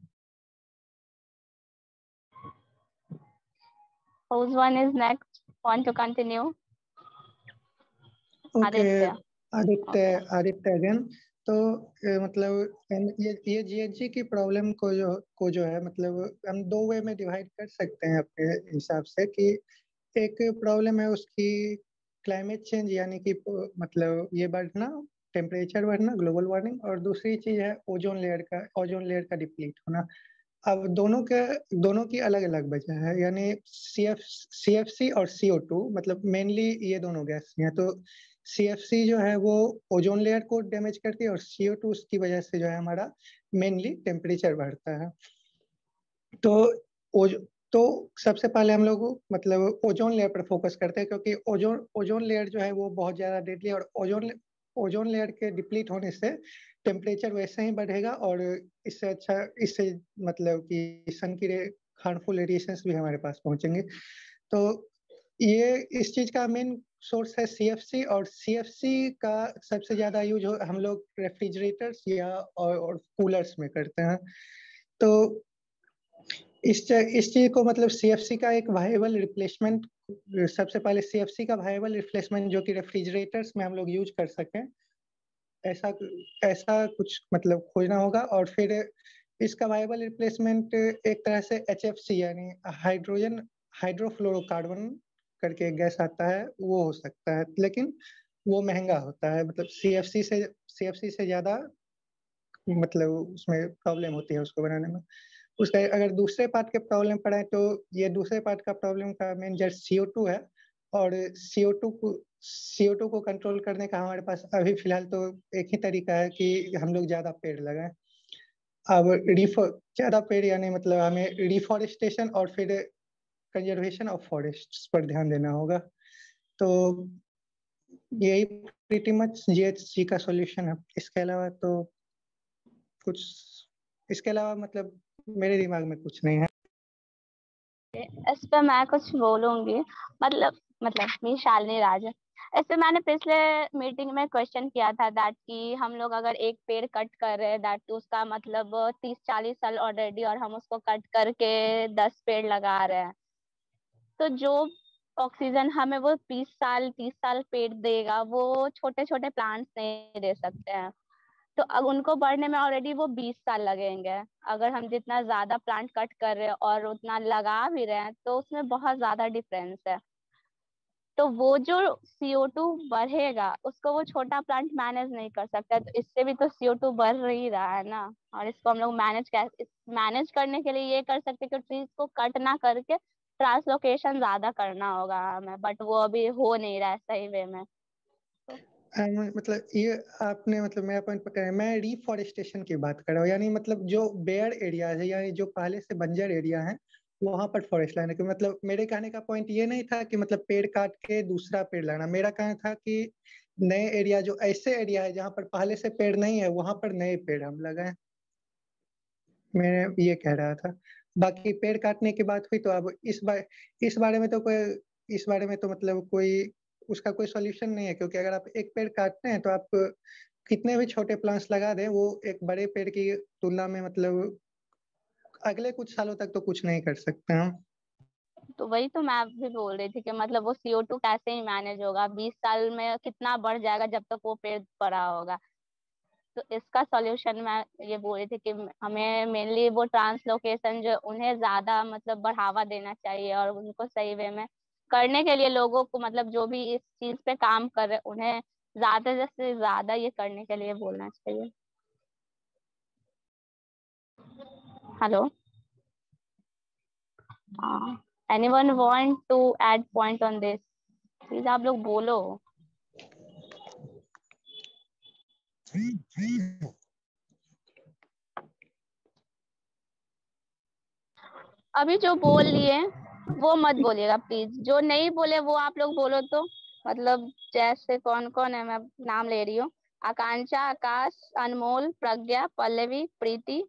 Whose one is next? Want to continue? Okay, Aditya. Aditya Okay. Aditya again. तो मतलब ये जीएचजी की प्रॉब्लम को जो है मतलब हम दो वे में डिवाइड कर सकते हैं अपने हिसाब से, कि एक प्रॉब्लम है उसकी क्लाइमेट चेंज यानी कि मतलब ये बढ़ना, टेम्परेचर बढ़ना, ग्लोबल वार्मिंग, और दूसरी चीज है ओजोन लेयर का डिप्लीट होना। अब दोनों की अलग अलग वजह है, यानी सीएफसी और CO2, मतलब मेनली ये दोनों गैस हैं। तो सीएफसी जो है वो ओजोन लेयर को डैमेज करती है, और CO2 उसकी वजह से जो है हमारा मेनली टेम्परेचर बढ़ता है। तो ओज तो सबसे पहले हम लोग मतलब ओजोन लेयर पर फोकस करते हैं, क्योंकि ओजोन लेयर जो है वो बहुत ज्यादा डेडली, और ओजोन लेयर के डिप्लीट होने से टेम्परेचर वैसे ही बढ़ेगा, और इससे मतलब कि सन की हार्मफुल रेडिएशंस भी हमारे पास पहुंचेंगे। तो ये इस चीज का मेन सोर्स है सीएफसी, और सीएफसी का सबसे ज्यादा यूज हम लोग रेफ्रिजरेटर्स या और कूलर्स में करते हैं। तो इस चीज को मतलब सीएफसी का एक वायबल रिप्लेसमेंट, सबसे पहले सीएफसी का वायबल रिप्लेसमेंट जो कि रेफ्रिजरेटर्स में हम लोग यूज कर सकें, ऐसा ऐसा कुछ मतलब खोजना होगा। और फिर इसका वायबल रिप्लेसमेंट एक तरह से HFC यानी हाइड्रोफ्लोरोकार्बन करके एक गैस आता है, वो हो सकता है, लेकिन वो महंगा होता है, मतलब सीएफसी से ज्यादा मतलब उसमें प्रॉब्लम होती है उसको बनाने में। उसका अगर दूसरे पार्ट के प्रॉब्लम पड़े तो ये दूसरे पार्ट का प्रॉब्लम का मेन जड़ CO2 है, और CO2 को कंट्रोल करने का हमारे पास अभी फिलहाल तो एक ही तरीका है कि हम लोग ज्यादा पेड़ लगाएं। अब ज्यादा पेड़ यानी मतलब हमें रिफॉरेस्टेशन और फिर कंजर्वेशन ऑफ फॉरेस्ट पर ध्यान देना होगा। तो यही प्रीटी मच जीएचजी का सॉल्यूशन है। इसके अलावा तो कुछ इसके अलावा मतलब मेरे दिमाग में कुछ नहीं है। इस पे मैं कुछ बोलूंगी, मतलब मी शालिनी राज। इस पे मैंने पिछले मीटिंग में क्वेश्चन किया था दैट कि हम लोग अगर एक पेड़ कट कर रहे हैं दैट उसका मतलब 30-40 साल ऑलरेडी, और हम उसको कट करके 10 पेड़ लगा रहे हैं, तो जो ऑक्सीजन हमें वो 20 साल 30 साल पेड़ देगा वो छोटे छोटे प्लांट्स नहीं दे सकते हैं। तो अब उनको बढ़ने में ऑलरेडी वो 20 साल लगेंगे। अगर हम जितना ज्यादा प्लांट कट कर रहे हैं और उतना लगा भी रहे हैं तो उसमें बहुत ज्यादा डिफरेंस है। तो वो जो CO2 बढ़ेगा उसको वो छोटा प्लांट मैनेज नहीं कर सकता, तो इससे भी तो CO2 बढ़ ही रहा है ना। और इसको हम लोग मैनेज करने के लिए ये कर सकते हैं कि ट्रीज को कट ना करके ट्रांसलोकेशन ज्यादा करना होगा हमें, बट वो अभी हो नहीं रहा है सही वे में। मतलब ये आपने मतलब मेरा पॉइंट पकड़ा है। मैं रिफॉरेस्टेशन की बात कर रहा हूँ, यानी मतलब जो बेयर एरिया है यानी जो पहले से बंजर एरिया है वहां पर फॉरेस्ट लाना। कि मतलब मेरे कहने का पॉइंट ये नहीं था कि मतलब पेड़ काट के दूसरा पेड़ लाना, मेरा कहना था कि नए एरिया जो ऐसे एरिया है जहाँ पर पहले से पेड़ नहीं है वहां पर नए पेड़ हम लगाएं, मैं ये कह रहा था। बाकी पेड़ काटने की बात हुई तो अब इस बारे में तो मतलब कोई उसका कोई सॉल्यूशन नहीं है, क्योंकि अगर आप एक पेड़ काटते हैं तो आप कितने भी छोटे प्लांट्स लगा दें वो एक बड़े पेड़ की तुलना में मतलब अगले कुछ सालों तक तो कुछ नहीं कर सकते हम। तो वही तो मैं भी बोल रही थी कि मतलब वो CO2 कैसे ही मैनेज होगा, 20 साल में कितना बढ़ जाएगा जब तक वो पेड़ बड़ा होगा। तो इसका सॉल्यूशन मैं ये बोल रही थी कि हमें मेनली वो ट्रांसलोकेशन जो उन्हें ज्यादा मतलब बढ़ावा देना चाहिए, और उनको सही वे में करने के लिए लोगों को मतलब जो भी इस चीज पे काम कर रहे उन्हें ज्यादा से ज्यादा ये करने के लिए बोलना चाहिए। Hello, anyone want to add point on this? Please आप लोग बोलो। अभी जो बोल लिए वो मत बोलिएगा प्लीज, जो नहीं बोले वो आप लोग बोलो तो। मतलब जैसे कौन कौन है, मैं नाम ले रही हूँ। आकांक्षा, आकाश, अनमोल, प्रज्ञा, पल्लवी, प्रीति,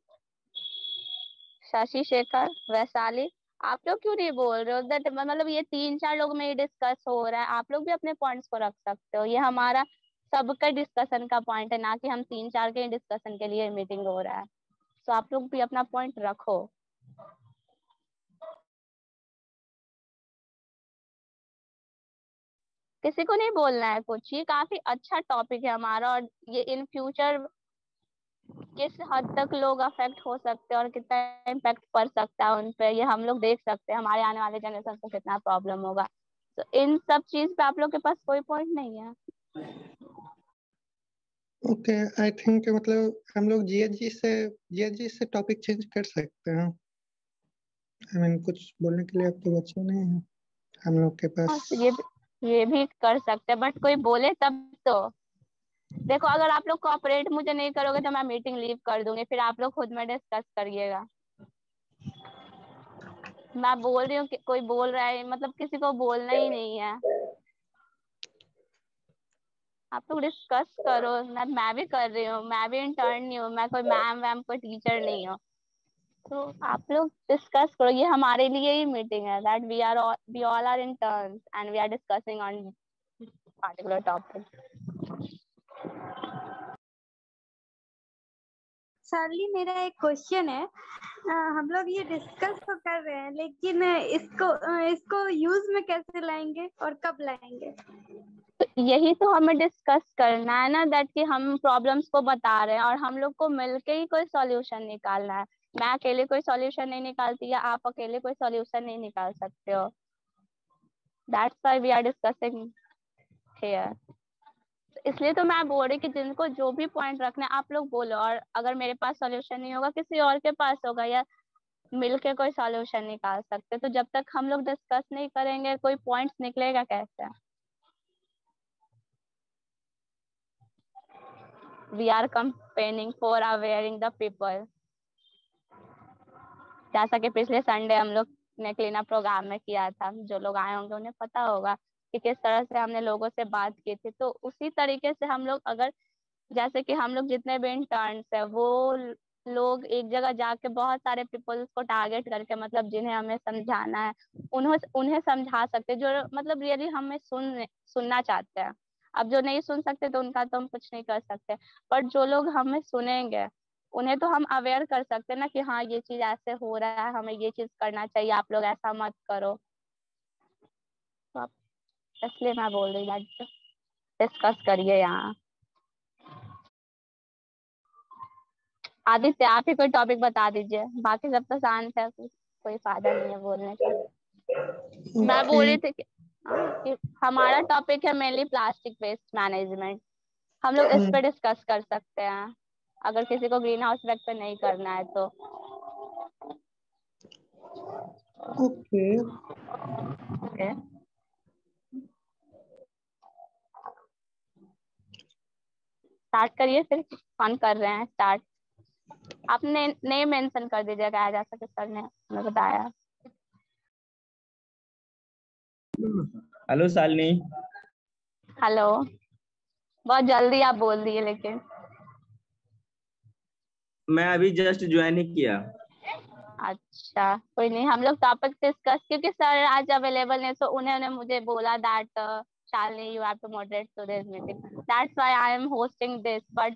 शशि शेखर, वैशाली। आप लोग क्यों नहीं बोल रहे हो? दैट मतलब ये 3-4 लोग में ही डिस्कस हो रहा है, आप लोग भी अपने पॉइंट्स को रख सकते हो। ये हमारा सबका डिस्कशन का पॉइंट है, ना कि हम 3-4 के डिस्कशन के लिए मीटिंग हो रहा है। तो आप लोग भी अपना पॉइंट रखो। किसी को नहीं बोलना है कुछ। ये काफी अच्छा टॉपिक है हमारा, और ये इन फ्यूचर किस हद तक लोग अफेक्ट हो सकते हैं और कितना इम्पैक्ट पड़ सकता है उन पे, ये हम लोग देख सकते हैं। हमारे आने वाले जनरेशन को कितना प्रॉब्लम होगा। तो इन सब चीज पे आप लोग के पास कोई पॉइंट नहीं है? ओके, आई थिंक मतलब हम लोग जीएचजी से टॉपिक चेंज कर सकते हैं। आई मीन कुछ बोलने के लिए अब तो बच्चे नहीं है हम लोग के हाँ, पास। ये भी कर सकते हैं, बट कोई बोले तब तो। देखो, अगर आप लोग कोऑपरेट मुझे नहीं करोगे तो मैं मीटिंग लीव कर दूंगी, फिर आप लोग खुद में डिस्कस करिएगा। मैं बोल रही हूँ कि कोई बोल रहा है, मतलब किसी को बोलना ही नहीं है। आप लोग डिस्कस करो ना। मैं भी कर रही हूँ, मैं भी इंटर्न नहीं हूँ, मैं कोई मैम वैम कोई टीचर नहीं हूँ। तो आप लोग डिस्कस करो, ये हमारे लिए ही मीटिंग है। That we all are interns and we are discussing on particular topic. Charlie, मेरा एक क्वेश्चन है। हम लोग ये डिस्कस तो कर रहे हैं, लेकिन इसको यूज में कैसे लाएंगे और कब लाएंगे? तो यही तो हमें डिस्कस करना है ना, दैट कि हम प्रॉब्लम्स को बता रहे हैं और हम लोग को मिलके ही कोई सॉल्यूशन निकालना है। मैं अकेले कोई सॉल्यूशन नहीं निकालती, या आप अकेले कोई सॉल्यूशन नहीं निकाल सकते हो। That's why we are discussing here. इसलिए तो मैं बोल रही कि जिनको जो भी पॉइंट रखना है आप लोग बोलो, और अगर मेरे पास सॉल्यूशन नहीं होगा किसी और के पास होगा, या मिलके कोई सॉल्यूशन निकाल सकते। तो जब तक हम लोग डिस्कस नहीं करेंगे कोई पॉइंट्स निकलेगा कैसे? We are campaigning for awaring the people. जैसा कि पिछले संडे हम लोग ने क्लीन अप प्रोग्राम में किया था, जो लोग आए होंगे उन्हें पता होगा कि किस तरह से हमने लोगों से बात की थी। तो उसी तरीके से हम लोग, अगर जैसे कि हम लोग जितने भी इंटर्न्स है वो लोग एक जगह जाके बहुत सारे पीपल्स को टारगेट करके, मतलब जिन्हें हमें समझाना है उन्हें उन्हें समझा सकते, जो मतलब रियली हमें सुनना चाहते हैं। अब जो नहीं सुन सकते तो उनका तो हम कुछ नहीं कर सकते, बट जो लोग हमें सुनेंगे उन्हें तो हम अवेयर कर सकते हैं ना, कि हाँ ये चीज ऐसे हो रहा है, हमें ये चीज करना चाहिए, आप लोग ऐसा मत करो। तो आप, इसलिए मैं बोल रही हूँ डिस्कस करिए यहाँ। आदित्य, आप ही कोई टॉपिक बता दीजिए, बाकी सब तो शांत है, कोई फायदा नहीं है बोलने का। मैं बोल रही थी कि हमारा टॉपिक है मेनली प्लास्टिक वेस्ट मैनेजमेंट। हम लोग इस पे डिस्कस कर सकते हैं, अगर किसी को ग्रीन हाउस इफेक्ट पे नहीं करना है तो। ओके ओके, स्टार्ट करिए फिर। कौन कर रहे हैं स्टार्ट? आपने नेम मेंशन कर दीजिएगा, जैसा कि सर ने हमें बताया। हेलो शालिनी। हेलो, बहुत जल्दी आप बोल दिए लेकिन। मैं अभी जस्ट ज्वाइन ही किया। अच्छा, कोई नहीं, हम लोग टॉपिक डिस्कस, क्योंकि सर आज अवेलेबल नहीं, तो उन्होंने मुझे बोला that Shalini, you have to moderate today's meeting. That's why I am hosting this, but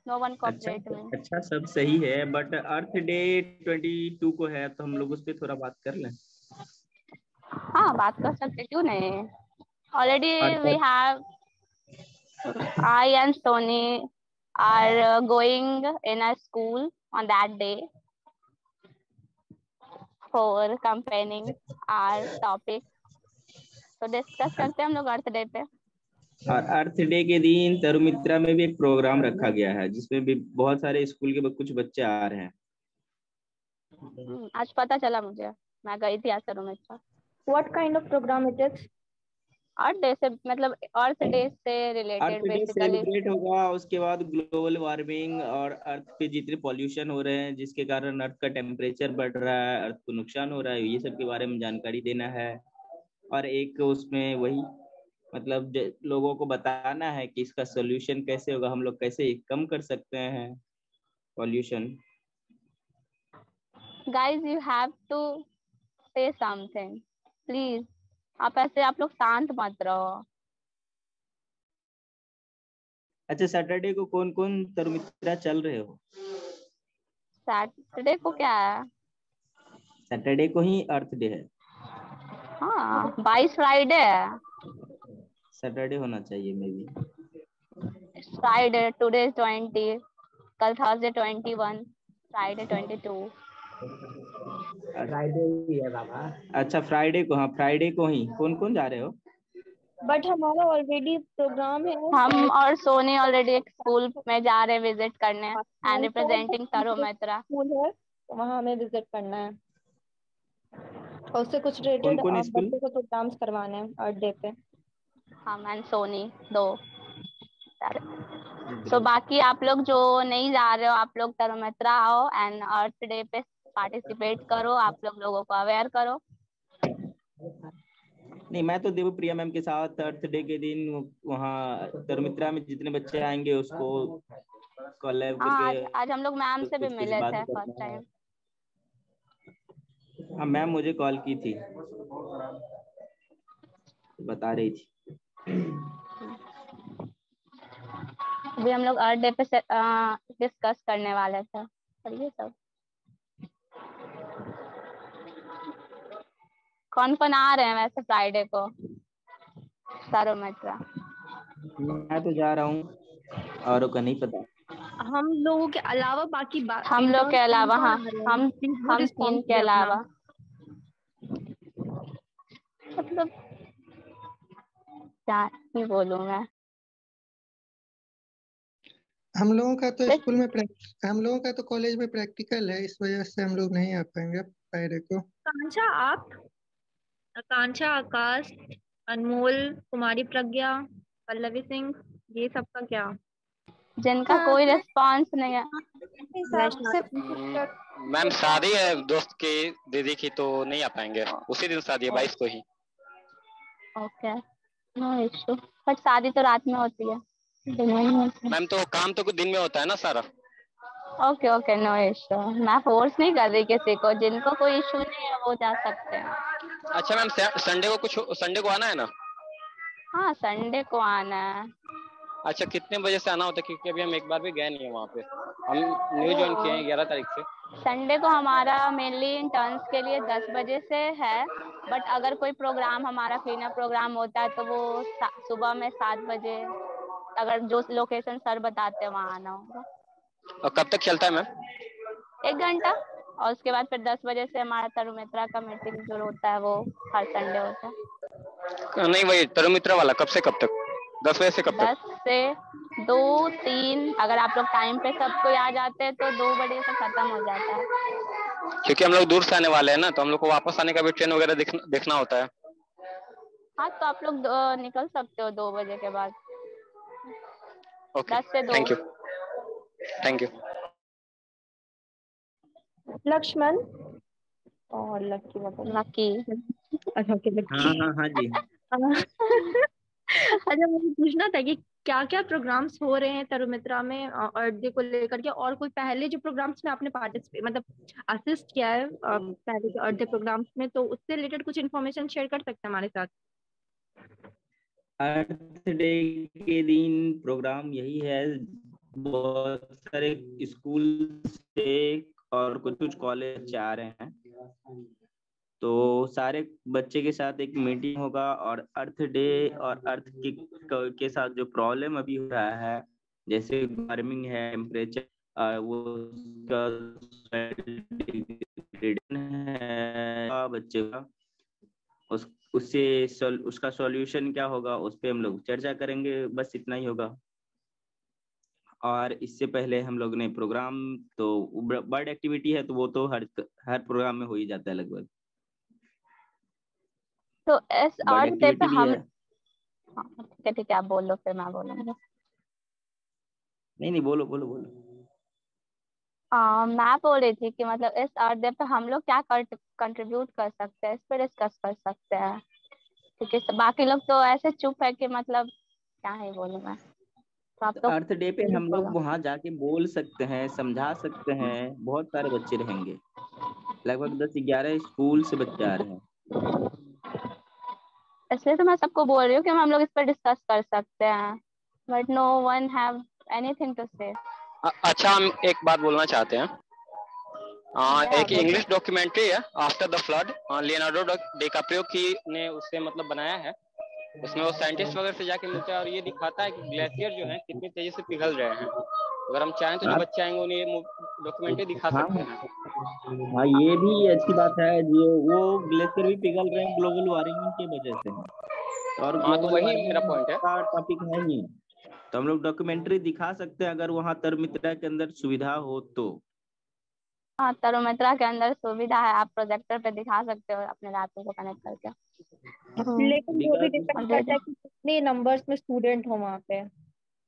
no one cooperate me. अच्छा सब सही है, बट अर्थ डे 22 को है, तो हम लोग उस पर थोड़ा बात कर लें। हाँ, बात कर सकते, क्यों नहीं। Already we have I and Sony are going in a school on that day for campaigning our topic. तो डिस्कस करते हैं हम लोग अर्थ डे पे। और अर्थ डे के दिन तरुमित्रा में भी एक प्रोग्राम रखा गया है, जिसमें भी बहुत सारे स्कूल के कुछ बच्चे आ रहे हैं। आज पता चला मुझे, मैं गई थी आज तरुमित्रा। What kind of program it is? Earth day से मतलब अर्थ डे से रिलेटेड अर्थ डे बेसिकली सेलिब्रेट होगा, उसके बाद ग्लोबल वार्मिंग और अर्थ पे जितने पॉल्यूशन हो रहे हैं, जिसके कारण अर्थ का टेम्परेचर बढ़ रहा है, अर्थ को नुकसान हो रहा है, ये सब के बारे में जानकारी देना है। और एक उसमें वही मतलब लोगों को बताना है कि इसका सोल्यूशन कैसे होगा, हम लोग कैसे कम कर सकते हैं pollution. Guys you have to say something please. आप ऐसे आप लोग शांत मत रहो। अच्छा, सैटरडे को कौन कौन तरुमित्रा चल रहे हो? सैटरडे को क्या है? सैटरडे को ही अर्थ डे है। हाँ, 22 फ्राइडे है। सैटरडे होना चाहिए मे बी। फ्राइडे, टुडे 20, कल थर्सडे 21, फ्राइडे 22। फ्राइडे ही है बाबा। अच्छा फ्राइडे को, हाँ फ्राइडे को ही। कौन कौन जा रहे हो? बट हमारा ऑलरेडी प्रोग्राम है। हम और सोनी ऑलरेडी एक स्कूल में जा रहे हैं विजिट करने एंड रिप्रेजेंटिंग तरुमित्रा। स्कूल है, वहाँ हमें विजिट करना है और उससे कुछ रिलेटेड कौन स्कूल? बच्चों को प्रोग्राम्स करवाने हैं अर्थ डे पे। हम एंड सोनी दो। तो बाकी आप लोग जो नहीं जा रहे हो, आप लोग तरुमित्रा आओ एंड अर्थ डे पे पार्टिसिपेट करो, आप लोगों को अवेयर करो। नहीं, मैं तो देवप्रिया मैम के साथ अर्थ डे के दिन वहाँ तरुमित्रा में जितने बच्चे आएंगे उसको कोलैब करके आज हम लोग मैम से भी कुछ मिले बात थे करना फर्स्ट है। टाइम। हाँ मैम मुझे कॉल की थी, बता रही थी। अभी हम लोग अर्थ डे पे डिस्कस करने वाले थे और ये सब। कौन कौन आ रहे हैं वैसे फ्राइडे को तरुमित्रा? मैं तो जा रहा हूँ, औरों का नहीं पता। हम लोगों के अलावा बाकी हम लोग के अलावा, हाँ हम तीन के अलावा मतलब क्या ही बोलूं मैं। हम लोगों का तो स्कूल में हम लोगों का तो कॉलेज में प्रैक्टिकल है, इस वजह से हम लोग नहीं आ पाएंगे फ्राइडे को। आकांक्षा, आप आकांक्षा, आकाश, अनमोल, कुमारी प्रज्ञा, पल्लवी सिंह, ये सब का क्या? जिनका कोई रिस्पांस नहीं है। मैम शादी है दोस्त की दीदी की, तो नहीं आ पाएंगे। उसी दिन शादी है 22 को ही। Okay, no issue. बट शादी तो रात में होती है, दिन में नहीं होती। मैम तो काम तो दिन में होता है ना सारा। Okay okay, no issue. मैं फोर्स नहीं कर रही किसी को, जिनको कोई इशू नहीं है वो जा सकते हैं। अच्छा मैम, संडे को आना है ना? हाँ संडे को आना है। अच्छा कितने बजे से आना होता है? क्योंकि अभी हम एक बार भी गए नहीं है वहाँ पे, हम न्यू ज्वाइन किए हैं 11 तारीख से। संडे को हमारा मेनली इंटर्न्स के लिए 10 बजे से है, बट अगर कोई प्रोग्राम हमारा क्लीन अप प्रोग्राम होता है तो वो सुबह में 7 बजे, अगर जो लोकेशन सर बताते हैं वहाँ आना होगा। और कब तक चलता है मैम? 1 घंटा, और उसके बाद फिर 10 बजे से हमारा तरुमित्रा का मीटिंग जो होता है वो हर संडे होता है। नहीं वही तरुमित्रा वाला कब से कब तक? 10 बजे से कब तक? 10 से 2-3, अगर आप लोग टाइम पे सब कोई आ जाते हैं तो 2 बजे से खत्म हो जाता है। क्योंकि हम लोग दूर से आने वाले हैं ना, तो हम लोग को वापस आने का भी ट्रेन वगैरह देखना होता है। हाँ तो आप लोग निकल सकते हो 2 बजे के बाद। ओके, 10 से 2। Thank you. लक्ष्मण और लक्की लकी। अच्छा ओके लक्की। हाँ जी। अच्छा मुझे पूछना था कि क्या क्या प्रोग्राम्स हो रहे हैं तरुमित्रा में अर्थ डे को लेकर के, और कोई पहले जो प्रोग्राम्स में आपने पार्टिसिपेट मतलब असिस्ट किया है पहले के अर्थ डे प्रोग्राम्स में, तो उससे रिलेटेड कुछ इन्फॉर्मेशन शेयर कर सकते हैं हमारे साथ? अर्थ डे के दिन प्रोग्राम यही है, बहुत सारे स्कूल से और कुछ कुछ कॉलेज आ रहे हैं, तो सारे बच्चे के साथ एक मीटिंग होगा और अर्थ डे और अर्थ के साथ जो प्रॉब्लम अभी हो रहा है, जैसे वार्मिंग है, टेम्परेचर, वो है बच्चे का, उसका सॉल्यूशन क्या होगा उस पे हम लोग चर्चा करेंगे, बस इतना ही होगा। और इससे पहले हम लोग ने प्रोग्राम, तो बर्ड एक्टिविटी है तो वो तो हर प्रोग्राम में हो ही जाता है लगभग। तो इस बर्ड अर्थ डे पे एक्टिविटी भी हम है। ठीक है, आप बोल लो फिर मैं बोलूंगी। नहीं बोलो बोलो बोलो। मैं बोल रही थी कि मतलब इस अर्थ डे पे हम लोग क्या कंट्रीब्यूट कर सकते हैं, इस पे डिस्कस कर सकते हैं, क्योंकि बाकी लोग तो ऐसे चुप है कि मतलब क्या ही बोलूं मैं, तो आप तो अर्थ डे पे हम बोलो। लोग वहां जाके बोल सकते हैं, समझा सकते हैं, बहुत सारे बच्चे रहेंगे, लगभग 10-11 स्कूल से बच्चे आ रहे हैं। इसलिए तो मैं सबको बोल रही हूँ कि हम लोग इस पर डिस्कस कर सकते हैं, but no one have anything to say. अच्छा, हम एक बात बोलना चाहते हैं। एक बोलो। इंग्लिश डॉक्यूमेंट्री है after the flood, Leonardo DiCaprio की ने उससे मतलब बनाया है। उसमें वो साइंटिस्ट वगैरह से जाके मिलता है और ये दिखाता है कि ग्लेशियर जो है कितनी तेजी से पिघल रहे हैं। अगर हम चाहें तो जो बच्चे आएंगे उन्हें ये डॉक्यूमेंट्री दिखा हाँ सकते हैं। हाँ, ये भी अच्छी बात है, जो वो ग्लेशियर भी पिघल रहे हैं ग्लोबल वार्मिंग की वजह से, और हाँ, तो ग्लोबल वही मेरा वार्मिंग पॉइंट है। का टॉपिक है ही, तो हम लोग डॉक्यूमेंट्री दिखा सकते हैं अगर वहाँ तरमित्रा के अंदर सुविधा हो तो। हाँ, तरुमित्रा के अंदर सुविधा है, आप प्रोजेक्टर पे दिखा सकते हो अपने लैपटॉप को कनेक्ट करके। लेकिन वो भी डिपेंड करता है कि कितने नंबर्स में स्टूडेंट हो वहाँ पे।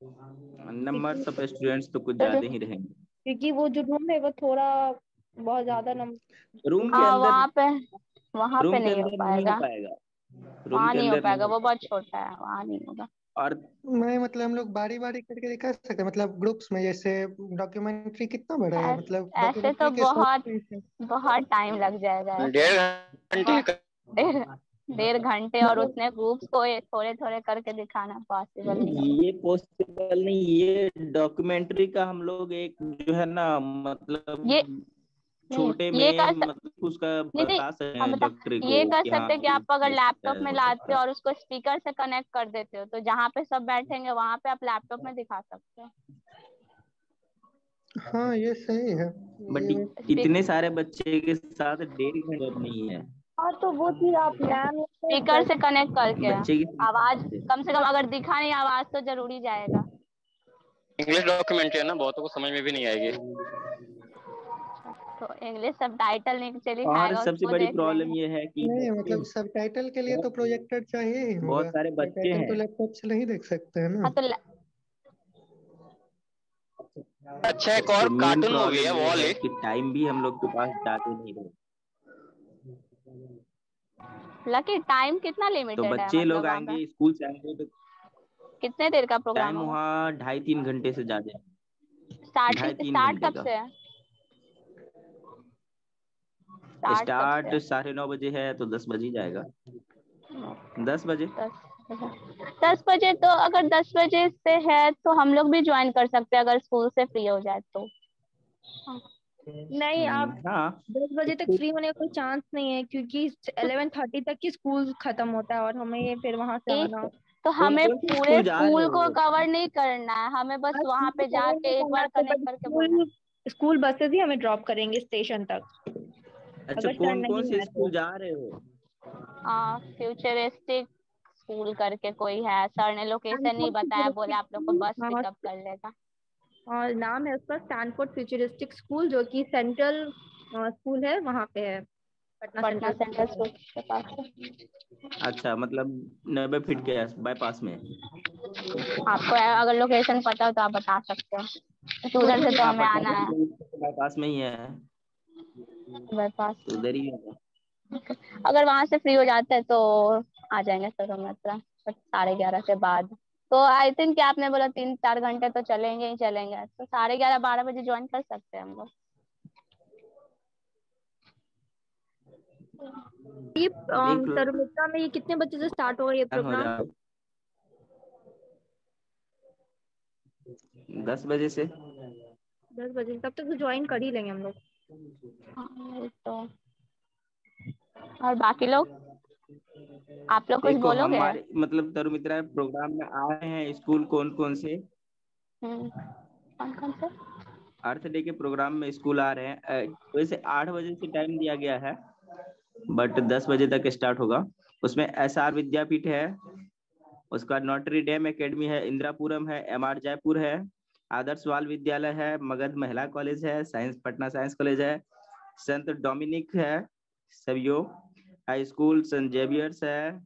नंबर ऑफ स्टूडेंट्स तो कुछ ज्यादा ही रहेंगे, क्योंकि वो जो रूम है वो थोड़ा बहुत ज्यादा नंबर। रूम के अंदर, वहाँ पे रूम के नहीं हो अंदर नहीं हो पाएगा, पाएगा, रूम वहाँ के नहीं हो अंदर पाएगा, नहीं। वो बहुत छोटा है, वहाँ नहीं होगा। और मैं मतलब हम लोग बारी बारी करके दिखा सकते हैं, मतलब ग्रुप्स में, जैसे डॉक्यूमेंट्री कितना बड़ा है, मतलब ऐसे तो डॉक्यूमेंट्री के बहुत टाइम लग जाएगा ऐसे। 1.5 घंटे डेढ़ 1.5 घंटे, और उतने ग्रुप्स को थोड़े थोड़े करके दिखाना पॉसिबल नहीं है। ये पॉसिबल नहीं, ये डॉक्यूमेंट्री का हम लोग एक जो है ना, मतलब ये नहीं छोटे ये में कर मतलब उसका नहीं नहीं बता सकते हम हैं बता डॉक्टरी को ये कर कि हाँ सकते हैं कि आप अगर लैपटॉप में हो लाते सकता हो है। और उसको स्पीकर से कनेक्ट कर देते हो, तो जहाँ पे सब बैठेंगे वहां पे आप लैपटॉप में दिखा सकते हो। हाँ ये सही है। बट इतने सारे बच्चे के साथ 1.5 घंटे नहीं है। हाँ, तो वो चीज आप लैब स्पीकर से कनेक्ट करके बच्चे की आवाज कम से कम, अगर दिखा नहीं आवाज तो जरूरी जाएगा। इंग्लिश डॉक्यूमेंट्री है ना, बहुतों को समझ में भी नहीं आएगी। तो इंग्लिश सब टाइटल नीचे और लिखाएगा, सबसे उसको बड़ी देख प्रॉब्लम लेंगे। ये है कि नहीं बच्चे, मतलब सबटाइटल के लिए तो प्रोजेक्टर चाहिए ही बहुत होगा, सारे बच्चे सबटाइटल तो हैं। लैपटॉप से नहीं देख सकते हैं ना। हाँ, तो अच्छा, एक और तो मेन कार्टून मूवी है प्रॉब्लम ये वॉल-ई। है कि टाइम भी हम लोग के पास जाते नहीं रहे, लकी टाइम कितना तो लिमिटेड है, बच्चे मतलब लोग वहाँ पे आएंगे स्कूल से आएंगे तो कितने देर का प्रोग्राम टाइम होगा? वहाँ 2.5-3 घंटे से ज्यादा है, ढाई तीन स्टार्ट घंटे कब का। से है? स्टार्ट कब से स्टार्ट है? 9:30 है तो 10 बज ही जाएगा, 10 बजे। 10 बजे, तो अगर 10 बजे से है तो हम लोग भी ज्वाइन कर सकते हैं, अगर स्कूल से फ्री हो जाए तो। नहीं, आप हाँ 10 बजे तक फ्री होने का कोई चांस नहीं है, क्योंकि 11:30 तक ही स्कूल खत्म होता है और हमें फिर वहां से एक आना। तो कौन हमें कौन से पूरे स्कूल जा रहे स्कूल को हो? कवर नहीं करना है, हमें बस वहां पे जाके एक बार कनेक्ट करके बोलना है। स्कूल बसेस ही हमें ड्रॉप करेंगे स्टेशन तक, अच्छा, अगर सर कौन कौन नहीं से है तो। स्कूल जा रहे हो? फ्यूचरिस्टिक स्कूल करके कोई है, सर ने लोकेशन नहीं बताया, बोले आप लोग को बस हाँ, पिकअप कर लेगा। और नाम है उसका स्टैनफोर्ड फ्यूचरिस्टिक स्कूल, जो कि सेंट्रल स्कूल है, वहाँ पे है, Patna Patna central central school. School के पास है। अच्छा, मतलब 90 फीट के बाईपास में। आपको अगर लोकेशन पता हो तो आप बता सकते हो, क्योंकि वो उधर से तो हाँ, हमें पटना आना है बाईपास में ही है, बाईपास तो में। उधर ही है। अगर वहां से फ्री हो जाता है तो आ जाएंगे सर हम, मतलब 11:30 के बाद। तो आई थिंक कि आपने बोला 3-4 घंटे तो चलेंगे ही चलेंगे, तो 11:30-12 बजे ज्वाइन कर सकते हैं हम लोग। ये देख लो तरुमित्रा में ये कितने बजे से स्टार्ट होगा ये हो प्रोग्राम? जाओ। 10 बजे से। 10 बजे तब तक तो ज्वाइन कर ही लेंगे हम लोग। हाँ, तो और बाकी लोग, आप लोग कुछ देखो बोलोगे? हमारे मतलब तरुमित्रा प्रोग्राम में आ रहे हैं स्कूल कौन कौन से। कौन कौन से? अर्थ डे के प्रोग्राम में स्कूल आ रहे हैं। वैसे 8 बजे से टाइम दिया गया है, बट 10 बजे तक स्टार्ट होगा। उसमें एसआर विद्यापीठ है, उसके बाद नॉटरी डेम एकेडमी है, इंदिरापुरम है, एमआर जयपुर है, आदर्श बाल विद्यालय है, मगध महिला कॉलेज है, साइंस पटना साइंस कॉलेज है, संत डोमिनिक है, Savio high school, saint Xavier's है,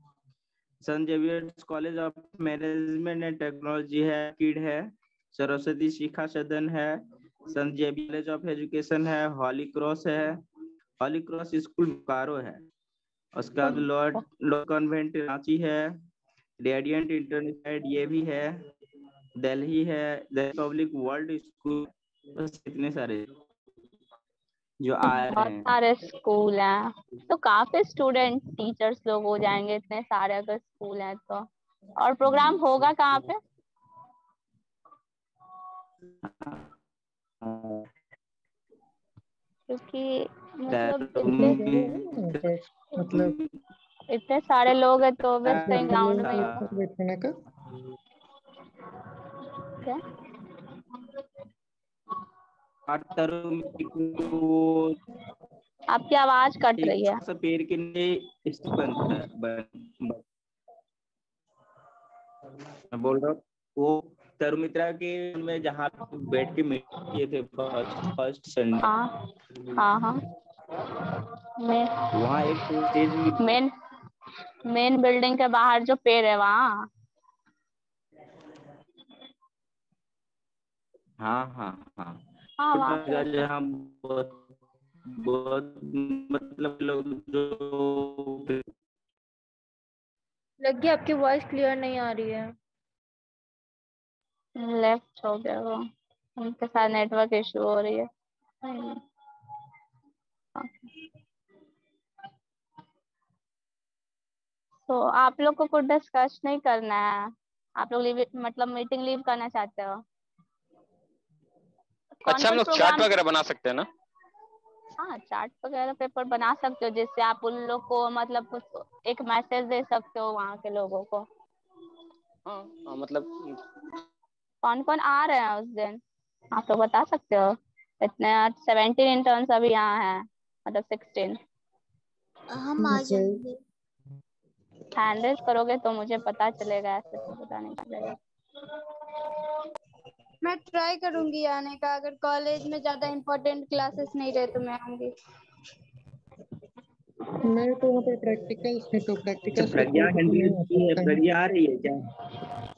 saint Xavier's college of management and technology है, किड है, सरस्वती शिक्षा सदन है, संत जेवियर कॉलेज ऑफ एजुकेशन है, हॉली क्रॉस है, हॉली क्रॉस स्कूल बोकारो है, उसके बाद लॉर्ड कॉन्वेंट रांची है, रेडियंट इंटरनेट ये भी है, दिल्ली है, द पब्लिक वर्ल्ड स्कूल। बस इतने सारे जो आ रहे बहुत हैं। सारे स्कूल हैं, तो काफी स्टूडेंट टीचर्स लोग हो जाएंगे इतने सारे अगर स्कूल हैं तो। और प्रोग्राम होगा कहाँ पे? क्योंकि मतलब मतलब इतने सारे लोग हैं तो बस कहीं ग्राउंड में ही होगा बैठने का। क्या? आपकी आवाज कट रही है। एक पेड़ के नीचे बनता है मैं बोल रहा हूँ वो तरुमित्रा के में जहाँ बैठ के मीट किए थे फर्स्ट संडे। हाँ हाँ हाँ, वहाँ एक स्टेज मेन बिल्डिंग के बाहर जो पेड़ है वहाँ। हाँ हाँ हाँ हाँ वहाँ पे जहाँ बहुत मतलब लोग जो लग गया आपकी वॉइस क्लियर नहीं आ रही है। लेफ्ट हो गया वो, उनके साथ नेटवर्क इशू हो रही है। तो आप लोग को कुछ डिस्कस नहीं करना है? आप लोग लीव मतलब मीटिंग लीव करना चाहते हो? कौन अच्छा, हम कौन लोग चार्ट प्रोग्राम? वगैरह बना सकते हैं ना? हाँ चार्ट वगैरह पेपर बना सकते हो, जिससे आप उन लोग को मतलब कुछ एक मैसेज दे सकते हो वहाँ के लोगों को। हाँ मतलब कौन कौन आ रहे हैं उस दिन आप तो बता सकते हो? इतने 17 इंटर्न्स अभी यहाँ हैं, मतलब 16। हम आ जाएंगे। हैंड रेज करोगे तो मुझे पता चलेगा, ऐसे तो पता नहीं चलेगा। मैं ट्राई करूंगी आने का, अगर कॉलेज में ज्यादा इम्पोर्टेंट क्लासेस नहीं रहे तो मैं आऊंगी। मैं तो वहाँ पे प्रैक्टिकल्स है तो प्रैक्टिकल्स के प्रज्ञा थ्रू तो हैंडल नहीं आ की है, सकता हूँ। प्रज्ञा आ रही है क्या?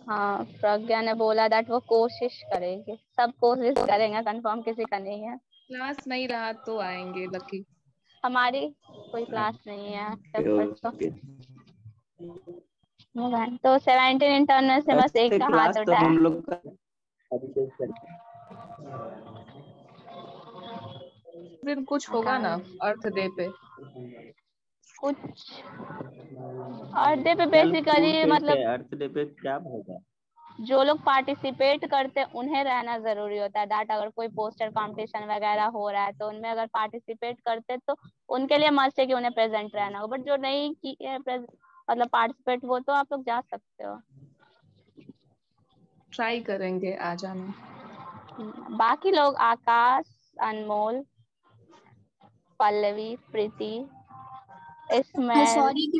हाँ प्रज्ञा ने बोला दैट वो कोशिश करेंगे, सब कोशिश करेंगे, कंफर्म किसी का नहीं है। क्लास नहीं रहा तो आएंगे लकी। हमारी कोई क्लास नहीं है ओके। तो 17 इंटर्नल से बस एक ऐसे का हाथ क्लास तो उठा है। हम लोग का दिन कुछ होगा ना अर्थ डे पे? कुछ अर्थ डे पे कल फूड बेसिकली फेस्ट है, मतलब अर्थ डे पे क्या होगा? जो लोग पार्टिसिपेट करते हैं उन्हें रहना जरूरी होता है। दैट अगर कोई पोस्टर कंपटीशन वगैरह हो रहा है तो उनमें अगर पार्टिसिपेट करते तो उनके लिए मस्त है कि उन्हें प्रेजेंट रहना हो। बट जो नहीं की है मतलब पार्टिसिपेट, वो तो आप लोग जा सकते हो। ट्राई करेंगे आ जाना। बाकी लोग आकाश, अनमोल, पल्लवी, प्रीति, इसमें सॉरी कि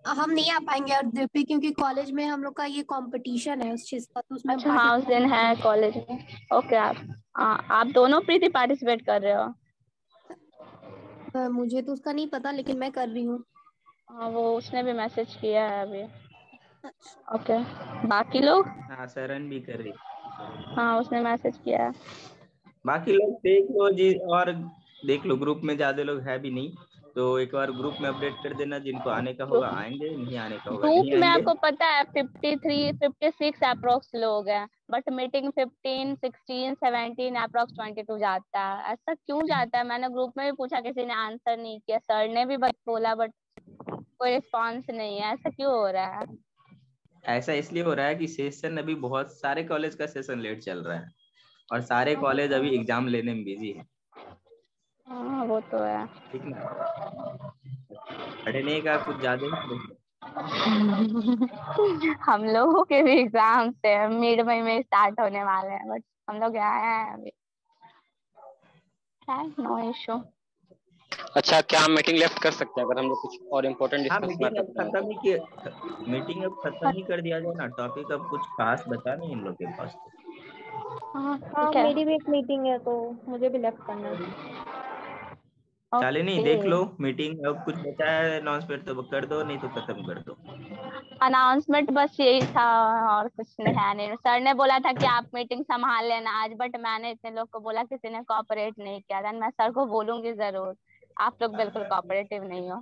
हम नहीं आ पाएंगे अर्थ डे पे, क्योंकि कॉलेज में हम लोग का ये कंपटीशन है उस चीज का, तो उसमें हम अच्छा हाँ उस दिन है कॉलेज में। ओके आप दोनों प्रीति पार्टिसिपेट कर रहे हो? मुझे तो उसका नहीं पता, लेकिन मैं कर रही हूँ। हाँ वो उसने भी मैसेज किया है अभी। ओके बाकी लोग? हाँ शरण भी कर रही। हाँ उसने मैसेज किया है। बाकी लोग देख लो जी, और देख लो ग्रुप में ज्यादा लोग है भी नहीं, तो एक बार ग्रुप में अपडेट कर देना, जिनको आने का होगा आएंगे, नहीं आने का होगा ग्रुप नहीं में आएंगे। आपको पता है 53 56 अप्रोक्स लोग हैं, बट मीटिंग 15 16 17 अप्रोक्स 22 जाता है। ऐसा क्यों जाता है? मैंने ग्रुप में भी पूछा, किसी ने आंसर नहीं किया। सर ने भी बोला बट कोई रिस्पॉन्स नहीं है। ऐसा क्यों हो रहा है? ऐसा इसलिए हो रहा है कि सेशन अभी बहुत सारे कॉलेज का सेशन लेट चल रहा है और सारे कॉलेज अभी एग्जाम लेने में बिजी है। हाँ वो तो है। ठीक ना, पढ़ने का कुछ ज्यादा ही हम लोगों के भी एग्जाम से मिड मई में स्टार्ट होने वाले हैं, बट हम लोग यहाँ हैं अभी, नो इशू। अच्छा, क्या हम मीटिंग लेफ्ट कर सकते हैं अगर हम लोग कुछ और इम्पोर्टेंट डिस्कस ना मीटिंग अब करते हैं? खत्म ही किया, मीटिंग अब खत्म ही कर दिया जाए ना, टॉपिक अब कुछ खास बचा नहीं इन लोग के पास। हाँ ठीक है। मेरी भी एक मीटिंग है तो मुझे भी लेफ्ट करना है। शालिनी देख लो मीटिंग, अब कुछ बचा है अनाउंसमेंट तो कर दो, नहीं तो खत्म कर दो। अनाउंसमेंट बस यही था और कुछ नहीं है। नहीं, सर ने बोला था कि आप मीटिंग संभाल लेना आज, बट मैंने इतने लोग को बोला, किसी ने कोऑपरेट नहीं किया। देन मैं सर को बोलूंगी जरूर, आप लोग बिल्कुल कोऑपरेटिव नहीं हो।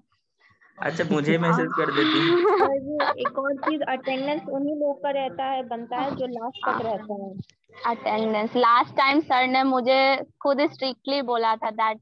अच्छा मुझे मैसेज कर देती। और ये एक और चीज, अटेंडेंस उन्हीं लोग का रहता है, बनता है जो लास्ट तक रहता है। अटेंडेंस लास्ट टाइम सर ने मुझे खुद स्ट्रिक्टली बोला था दैट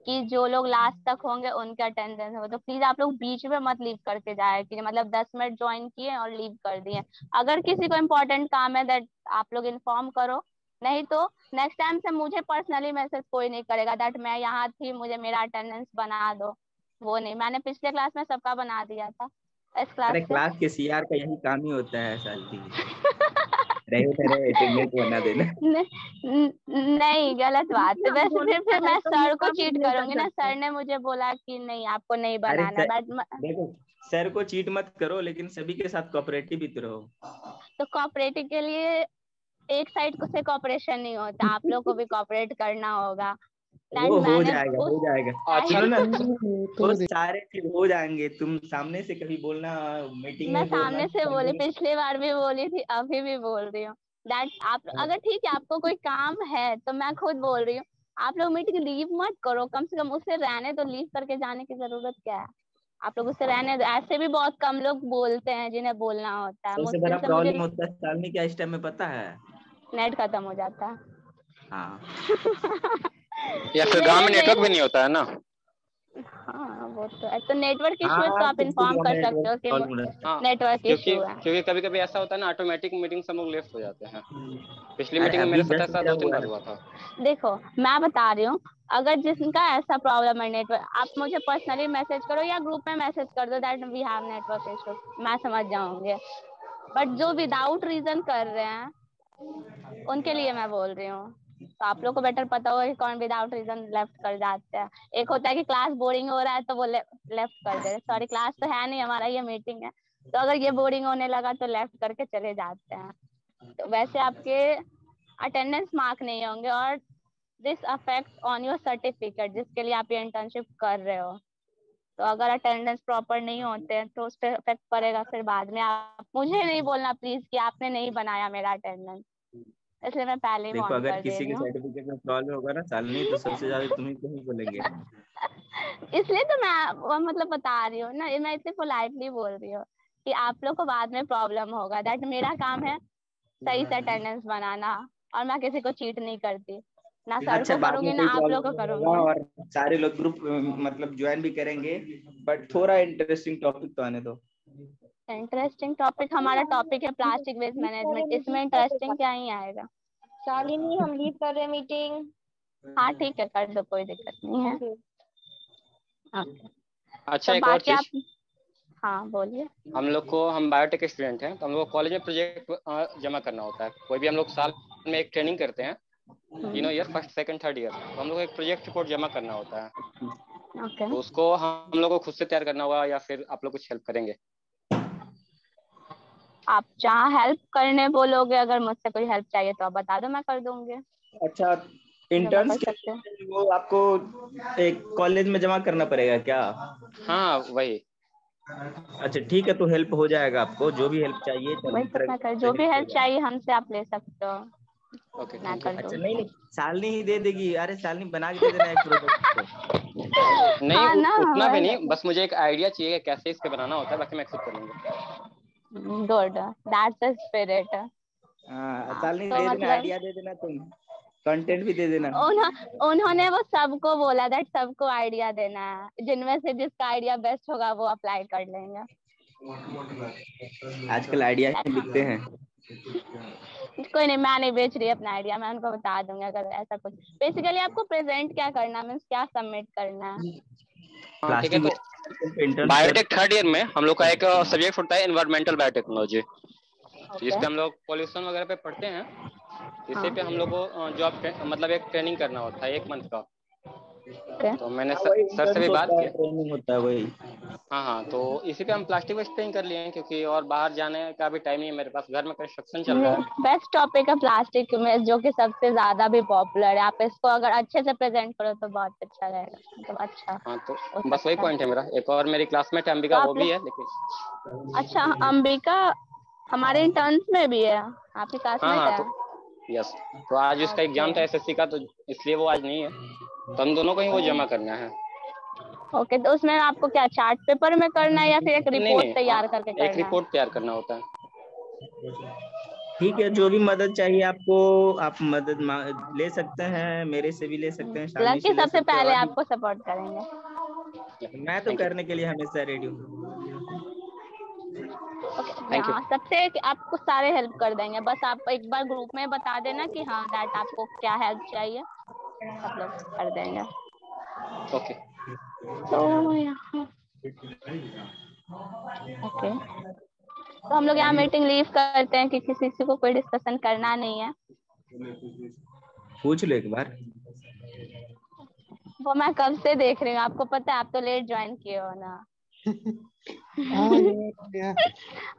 कि जो लोग लास्ट तक होंगे उनके अटेंडेंस हो, तो प्लीज आप लोग बीच में मत लीव करके जाए कि मतलब 10 मिनट ज्वाइन किए और लीव कर दिए। अगर किसी को इम्पोर्टेंट काम है दैट आप लोग इन्फॉर्म करो, नहीं तो नेक्स्ट टाइम से मुझे पर्सनली मैसेज कोई नहीं करेगा दैट मैं यहाँ थी, मुझे मेरा अटेंडेंस बना दो। वो नहीं, मैंने पिछले क्लास में सबका बना दिया था इस क्लास अरे से। क्लास के सीआर का यही काम ही होता है साली, रहे अटेंडेंस बना देना। नहीं गलत बात है। वैसे फिर मैं सर को चीट करूंगी ना, सर सकते। ने मुझे बोला कि नहीं आपको नहीं अरे बनाना, बट देखो सर को चीट मत करो, लेकिन सभी के साथ कोऑपरेटिव भी तो रहो। तो कोऑपरेटिव के लिए एक साइड से कोऑपरेशन नहीं होता, आप लोग को भी कोऑपरेट करना होगा। वो हो मैंने जाएगा उस हो जाएगा। अच्छा, सुनो ना, वो सारे चीज हो जाएंगे, तुम सामने से कभी बोलना, मीटिंग मैं में बोलना सामने कि से सर बोली, मेरे। पिछली बार भी बोली थी, अभी भी बोल रही हूँ दैट आप अगर ठीक है आपको कोई काम है तो मैं खुद बोल रही हूँ, आप लोग मीटिंग लीव मत करो, कम से कम उससे रहने तो, लीव करके जाने की जरूरत क्या है। आप लोग उससे रहने दो। ऐसे भी बहुत कम लोग बोलते हैं जिन्हें बोलना होता है, सबसे मुश्किल बड़ा से मुझे प्रॉब्लम होता है सालनी क्या इस टाइम में पता है? नेट खत्म हो जाता है। हाँ या फिर गांव में नेटवर्क भी नहीं होता है ना। हाँ वो तो है, तो नेटवर्क इशू है तो हाँ आप कुछ कुछ इन्फॉर्म गाँव में कर सकते हो नेटवर्क कि प्रॉब्लम रहता है। नेटवर्क क्योंकि इशू है। क्योंकि कभी कभी ऐसा होता है ना, ऑटोमेटिक मीटिंग से हम लोग लेफ्ट हो जाते हैं। पिछली अरे मीटिंग में अभी मेरे साथ जस्ट ऐसा क्या 2-3 हुआ बार है? हुआ था। देखो मैं बता रही हूँ, अगर जिसका ऐसा प्रॉब्लम है नेटवर्क, आप मुझे पर्सनली मैसेज करो या ग्रुप में मैसेज कर दो that we have network issue, मैं समझ जाऊंगी। बट जो विदाउट रीजन कर रहे हैं उनके लिए मैं बोल रही हूँ, तो आप लोग को बेटर पता होगा कि कौन विदाउट रीजन लेफ्ट कर जाते हैं। एक होता है कि क्लास बोरिंग हो रहा है तो वो लेफ्ट कर दे रहे, सॉरी क्लास तो है नहीं हमारा, ये मीटिंग है, तो अगर ये बोरिंग होने लगा तो लेफ्ट करके चले जाते हैं। तो वैसे आपके अटेंडेंस मार्क नहीं होंगे और this affect on your certificate जिसके लिए आप ये इंटर्नशिप कर रहे हो। तो अगर अटेंडेंस प्रॉपर नहीं होते हैं तो उस पर इफेक्ट पड़ेगा। फिर बाद में आप मुझे नहीं बोलना प्लीज कि आपने नहीं बनाया मेरा अटेंडेंस, इसलिए मैं पहले ही देखो वार्न अगर कर दे किसी रही के हूँ। सर्टिफिकेट में प्रॉब्लम होगा ना सालनी, तो सबसे ज्यादा तुम्ही को ही बोलेंगे। इसलिए तो मैं मतलब बता रही हूँ ना, मैं इतने पोलाइटली बोल रही हूँ कि आप लोग को बाद में प्रॉब्लम होगा। दैट मेरा काम है सही से अटेंडेंस बनाना, और मैं किसी को चीट नहीं करती, ना सर अच्छा को बाद में करूंगी ना कोई आप लोग को प्रॉब्लम नहीं होगा करूंगी। और सारे लोग ग्रुप मतलब ज्वाइन भी करेंगे, बट थोड़ा इंटरेस्टिंग टॉपिक तो आने दो। इंटरेस्टिंग टॉपिक, हमारा टॉपिक है प्लास्टिक वेस्ट मैनेजमेंट, इसमें इंटरेस्टिंग क्या ही आएगा। शालिनी हम लीव कर रहे हैं मीटिंग। हाँ ठीक है कर दो, कोई दिक्कत नहीं है। ओके अच्छा तो एक और बाकी आप, चीज, हाँ बोलिए। हम बायोटेक स्टूडेंट हैं, तो हम लोग कॉलेज में प्रोजेक्ट जमा करना होता है। कोई भी हम लोग साल में एक ट्रेनिंग करते हैं, तीनों year, first second third year, तो हम लोग एक प्रोजेक्ट रिपोर्ट जमा करना होता है। ओके तो उसको हम लोग को खुद से तैयार करना होगा या फिर आप लोग कुछ हेल्प करेंगे? आप जहाँ हेल्प करने बोलोगे, अगर मुझसे कोई हेल्प चाहिए तो आप बता दो, मैं कर दूंगी अच्छा जो मैं इंटर्न्स कर के सकती हूँ। लिए वो आपको एक कॉलेज में जमा करना पड़ेगा क्या? हाँ वही। अच्छा ठीक है, तो हेल्प हो जाएगा आपको, जो भी हेल्प चाहिए वही तो मैं कर, जो भी हेल्प हो हेल्प जाएगा। चाहिए हमसे आप ले सकते हो, ओके मैं थैंक यू। कर अच्छा दूंगी। नहीं सालनी ही दे देगी? अरे सालनी बना के दे देना एक प्रोजेक्ट। नहीं हाँ ना उतना भी नहीं, बस मुझे एक आइडिया चाहिए कि कैसे इसके बनाना होता है, बाकी मैं खुद कर लूंगा। Good, that's the spirit. हाँ हाँ सालनी तो दे देना, मतलब आइडिया दे देना, तुम कंटेंट भी दे देना। उन्होंने वो सबको बोला दैट सबको आइडिया देना है, जिनमें से जिसका आइडिया बेस्ट होगा वो अप्लाई कर लेंगे। आजकल आइडिया बिकते हैं। कोई नहीं, मैं नहीं बेच रही अपना आइडिया, मैं उनको बता दूंगी अगर ऐसा कुछ। बेसिकली आपको प्रेजेंट क्या करना है, मीन्स क्या सबमिट करना है? हाँ ठीक है। तो बायोटेक थर्ड ईयर में हम लोग का एक सब्जेक्ट होता है एनवायरमेंटल बायोटेक्नोलॉजी, जिस पे हम लोग पॉल्यूशन वगैरह पे पढ़ते हैं। इसी पे हम लोग को जॉब मतलब एक ट्रेनिंग करना होता है 1 मंथ का। तो मैंने सर से भी बात की, ट्रेनिंग होता है वही। हाँ, तो इसी पे हम प्लास्टिक वेस्ट ट्रेनिंग कर लिए हैं, क्योंकि और बाहर जाने का भी टाइम नहीं है मेरे पास, घर में कंस्ट्रक्शन चल रहा है। बेस्ट टॉपिक है प्लास्टिक में, जो कि सबसे ज्यादा भी पॉपुलर है। आप इसको अगर अच्छे से प्रेजेंट करो तो बहुत अच्छा रहेगा, मतलब अच्छा। हाँ, तो बस वही पॉइंट है मेरा। एक और मेरी क्लासमेट अंबिका, वो भी है लेकिन। अच्छा, अंबिका हमारे इंटर्न्स में भी है, आपकी क्लासमेट है? तो यस, तो आज उसका एग्जाम था एसएससी का, तो इसलिए वो आज नहीं है, तो हम दोनों को ही वो जमा करना है। ओके, तो उसमें आपको क्या चार्ट पेपर में करना है या फिर एक रिपोर्ट तैयार करके करना है? एक रिपोर्ट तैयार करना होता है। ठीक है, जो भी मदद चाहिए आपको, आप मदद ले सकते हैं, मेरे से भी ले सकते हैं, शालिनी से ले सबसे सकते हैं, पहले आपको सपोर्ट करेंगे। मैं तो करने के लिए हमेशा रेडी हूँ। हाँ, सबसे आपको सारे हेल्प कर देंगे, बस आप एक बार ग्रुप में बता देना कि हाँ दैट आपको क्या हेल्प चाहिए, सब लोग कर देंगे। ओके, तो यहाँ ओके, तो हम लोग यहाँ मीटिंग लीव करते हैं कि किसी को कोई डिस्कशन करना नहीं है। पूछ लो एक बार। वो मैं कब से देख रही हूँ, आपको पता है, आप तो लेट ज्वाइन किए हो ना।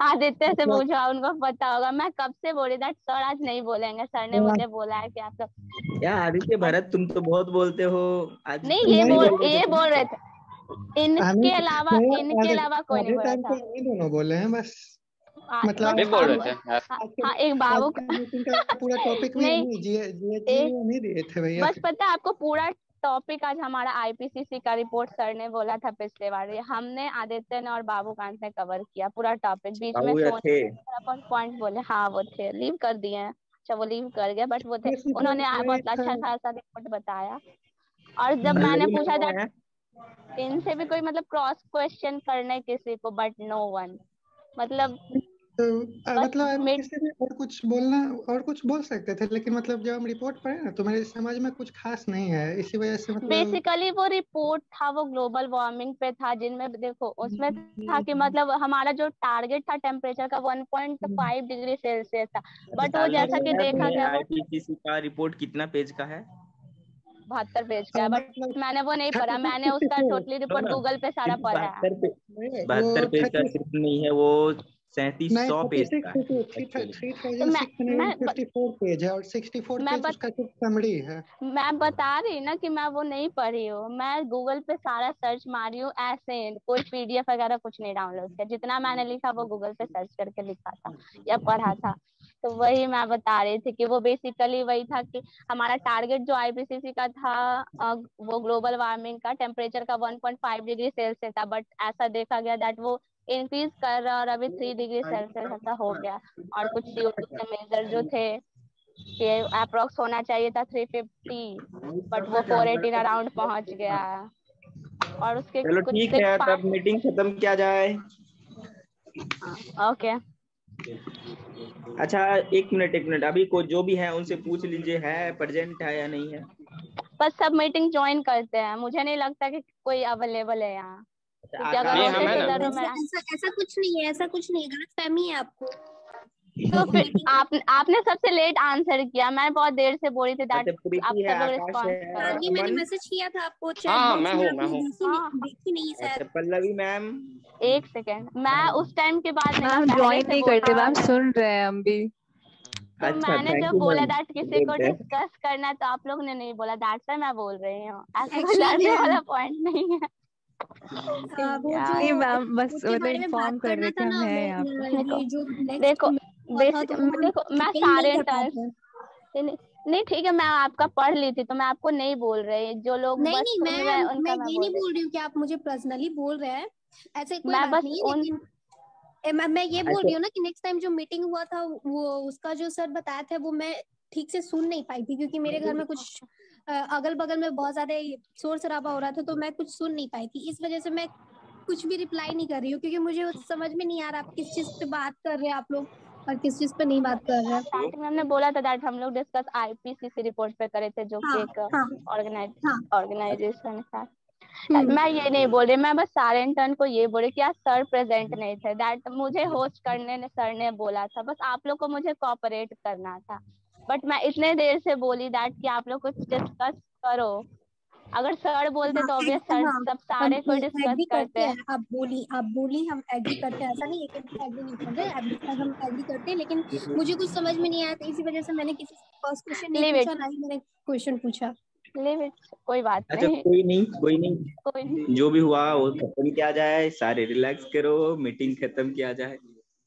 आदित्य से पूछो, उनको पता होगा। मैं कब से बोल रही दैट सर आज नहीं बोलेंगे, सर ने मुझे बोला है कि आप लोग। यार आदित्य भरत, तुम तो बहुत बोलते हो आज। नहीं, ये बोल रहे थे, इनके अलावा कोई नहीं बोल रहा था। दोनों बोले हैं बस, मतलब बोल रहे थे। हाँ, एक बाबू का पूरा टॉपिक नहीं दिए थे भैया। बस पता है आपको, पूरा टॉपिक आज हमारा आईपीसीसी का रिपोर्ट सर ने बोला था पिछले बार, हमने आदित्य ने और बाबूकांत ने कवर किया पूरा टॉपिक। बीच में पॉइंट बोले, हाँ वो थे, लीव कर दिए हैं। अच्छा, वो लीव कर गए, बट वो थे, उन्होंने बहुत अच्छा खासा रिपोर्ट बताया। और जब मैंने पूछा था इनसे भी कोई मतलब क्रॉस क्वेश्चन करने किसी को, बट नो वन, मतलब मतलब किसी भी और कुछ बोलना और कुछ बोल सकते थे, लेकिन मतलब जब हम रिपोर्ट पढ़े ना तो मेरे समझ में कुछ खास नहीं है, इसी वजह से मतलब बेसिकली वो रिपोर्ट था, वो ग्लोबल वार्मिंग पे था, जिनमें देखो उसमें था कि मतलब हमारा जो टारगेट था टेम्परेचर का 1.5 डिग्री सेल्सियस था, बट वो जैसा कि देखा गया आईपीसीसी का रिपोर्ट कितना पेज का है? 72 पेज का, बट मैंने वो नहीं पढ़ा, मैंने उसका टोटली रिपोर्ट गूगल पे सारा पढ़ा है। 72 पेज का सिर्फ नहीं है, वो 3700 पेज का है। 3654 पेज है और 64 पेज उसका सिर्फ समरी है। मैं बता रही ना कि मैं वो नहीं पढ़ी हूँ, मैं गूगल पे सारा सर्च मारी हूँ, ऐसे कोई पीडीएफ वगैरह कुछ नहीं डाउनलोड किया, जितना मैंने लिखा वो गूगल पे सर्च करके लिखा था या पढ़ा था। तो वही मैं बता रही थी कि वो बेसिकली वही था कि हमारा टारगेट जो आईपीसीसी का था वो ग्लोबल वार्मिंग का टेम्परेचर का 1.5 डिग्री सेल्सियस था, बट ऐसा देखा गया दैट वो इंक्रीज कर रहा और अभी 3 डिग्री सेल्सियस ऐसा हो गया। और कुछ CO2 के मेजर जो थे कि अप्रोक्स होना चाहिए था 350, बट वो 418 अराउंड पहुंच गया। और उसके चलो ठीक है, तब मीटिंग खत्म किया जाए। ओके, अच्छा एक मिनट, अभी को जो भी है उनसे पूछ लीजिए है प्रेजेंट है या नहीं है। बस सब मीटिंग ज्वाइन करते हैं, मुझे नहीं लगता कि कोई अवेलेबल है यहाँ, क्योंकि अगर ऐसा कुछ नहीं है, ऐसा कुछ नहीं है, गलतफहमी है आपको। तो फिर आपने सबसे लेट आंसर किया, मैं बहुत देर से बोली थी दैट आप सब लोग रिस्पॉन्स। मैंने मैसेज किया था आपको चैट बॉक्स में, देखी नहीं शायद। पल्लवी मैम एक सेकेंड, मैं उस टाइम के बाद ज्वाइन नहीं करते मैम, सुन रहे हैं हम भी। तो अच्छा, मैंने जब बोला दैट किसी को डिस्कस करना है तो आप लोग ने नहीं बोला, दैट्स व्हाई मैं बोल रही हूँ, ऐसा कोई लड़ने वाला पॉइंट नहीं है। नहीं मैम, बस मतलब इन्फॉर्म कर रहे थे हम हैं यहाँ पे। देखो मैं सारे नहीं ठीक है, मैं आपका पढ़ ली थी तो मैं आपको नहीं बोल रही, जो लोग नहीं मैं ये नहीं बोल रही हूँ कि आप मुझे पर्सनली बोल रहे हैं, ऐसे कोई बात नहीं, लेकिन मैं ये बोल रही हूँ ना कि नेक्स्ट टाइम जो मीटिंग हुआ था वो उसका जो सर बताया था वो मैं ठीक से सुन नहीं पाई थी, क्योंकि मेरे घर में कुछ अगल बगल में बहुत ज्यादा शोर शराबा हो रहा था, तो मैं कुछ सुन नहीं पाई थी, इस वजह से मैं कुछ भी रिप्लाई नहीं कर रही हूँ, क्योंकि मुझे समझ में नहीं आ रहा आप किस चीज पे बात कर रहे हैं आप लोग और किस चीज पे नहीं बात कर रहे हैं। स्टार्टिंग में हमने बोला था दैट हम लोग डिस्कस आईपीसीसी रिपोर्ट पे करे थे, जो कि एक ऑर्गेनाइजेशन था। मैं ये नहीं बोल रही, मैं बस सारे इंटर्न को ये बोल रही कि आज सर प्रेजेंट नहीं थे, दैट मुझे होस्ट करने ने सर ने बोला था, बस आप लोग को मुझे कोऑपरेट करना था। बट मैं इतने देर से बोली दैट कि आप लोग कुछ डिस्कस करो। अगर सर बोलते तो ऑब्वियस सर सब सारे को डिस्कस करते हैं। आप बोली हम एग्री करते हैं, ऐसा नहीं है कि हम एग्री नहीं कर रहे, हम एग्री करते हैं, लेकिन मुझे कुछ समझ में नहीं आया था, इसी वजह से मैंने किसी से फर्स्ट क्वेश्चन नहीं पूछा, ना ही मैंने क्वेश्चन पूछा। कोई बात अच्छा, नहीं। कोई नहीं, जो भी हुआ वो खत्म किया जाए, सारे रिलैक्स करो, मीटिंग खत्म किया जाए।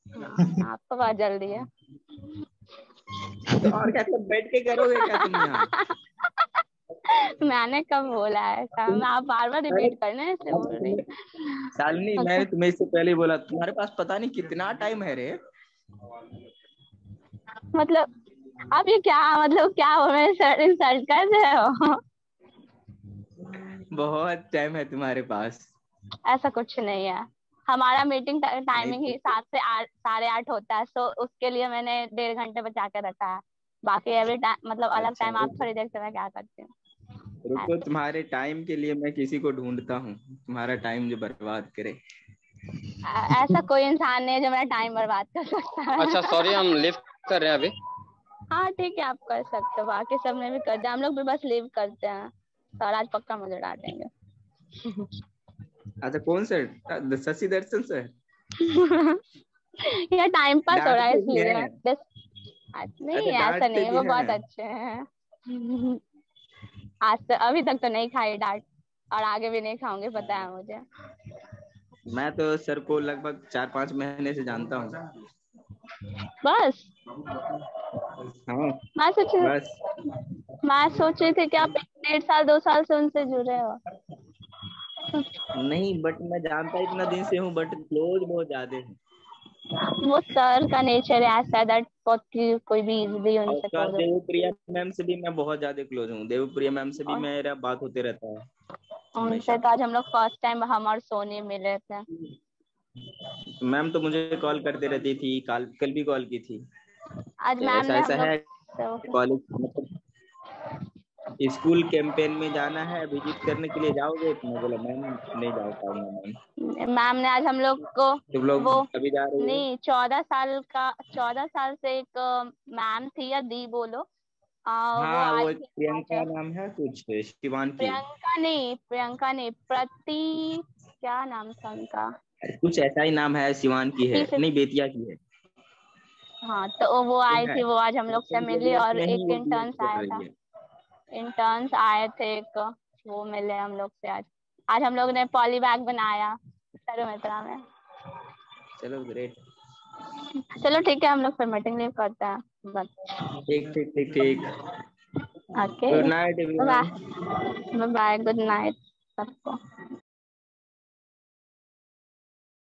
आपको बहुत जल्दी है तो और क्या सब बैठ के करोगे क्या तुम यहाँ? मैंने कब बोला है? आप बार बार रिपीट करने ऐसे बोल रही। शालिनी, मैंने तुम्हें इससे पहले बोला तुम्हारे पास पता नहीं कितना टाइम है रे। मतलब आप ये क्या हो मेरे सर इंसल्ट कर रहे हो? बहुत टाइम है तुम्हारे पास। ऐसा कुछ नहीं है, हमारा मीटिंग टाइमिंग ही 7 से 8:30 होता है, सो उसके लिए मैंने 1.5 घंटे बचा के रखा है। बाकी एवरी टाइम मतलब अलग टाइम आप थोड़ी देर से मैं क्या करती हूँ। रुको, तुम्हारे टाइम के लिए मैं किसी को ढूंढता हूँ, तुम्हारा टाइम जो बर्बाद करे। ऐसा कोई इंसान नहीं है जो मेरा टाइम बर्बाद कर सकता है। अच्छा सॉरी, हम लीव कर रहे हैं अभी। हाँ ठीक है, आप कर सकते हो, बाकी सब ने भी कर दिया, हम लोग भी बस लीव करते हैं। सर आज पक्का मुझे डांटेंगे। अच्छा कौन सर? शशि दर्शन सर? ये टाइम पास हो रहा है इसलिए। नहीं ऐसा नहीं है, वो बहुत अच्छे हैं। आज तो अभी तक तो नहीं खाई डांट, और आगे भी नहीं खाऊंगी, पता है मुझे। मैं तो सर को लगभग 4-5 महीने से जानता हूँ। बस हाँ मैं सोच रही थी कि आप 1.5 साल 2 साल से उनसे जुड़े हो। नहीं, बट मैं जानता इतना दिन से हूँ, बट क्लोज बहुत ज्यादा है। वो सर का नेचर है ऐसा दैट कोई भी इजीली उनसे क्लोज। देवप्रिया मैम से भी मैं बहुत ज्यादा क्लोज हूँ, देवप्रिया मैम से भी मेरा बात होते रहता है। उनसे तो आज हम लोग फर्स्ट टाइम हम और सोनी मिले थे। मैम तो मुझे कॉल करते रहती थी, कल भी कॉल की थी। आज मैम ने ऐसा है कॉलेज स्कूल कैंपेन में जाना है, विजिट करने के लिए जाओगे? तो मैं बोला मैम नहीं जा पाऊंगा मैम। मैम ने आज हम लोग को तुम लोग अभी जा रहे हो? नहीं, 14 साल से एक मैम थी, या दी बोलो। हाँ, वो प्रियंका नाम है कुछ, शिवांकी। प्रियंका नहीं, प्रति क्या नाम था उनका? कुछ ऐसा ही नाम है, शिवांकी है, नहीं बेतिया की है। हाँ, तो वो आई थी, वो आज हम लोग से मिली, और एक इंटर्न्स आए थे एक, वो मिले हम लोग से आज हम लोग ने पॉली बैग बनाया मित्रा में। चलो ग्रेट, चलो ठीक है, हम लोग फिर मीटिंग लीव करते हैं। ठीक। Okay, good night everyone. Bye, good night सबको।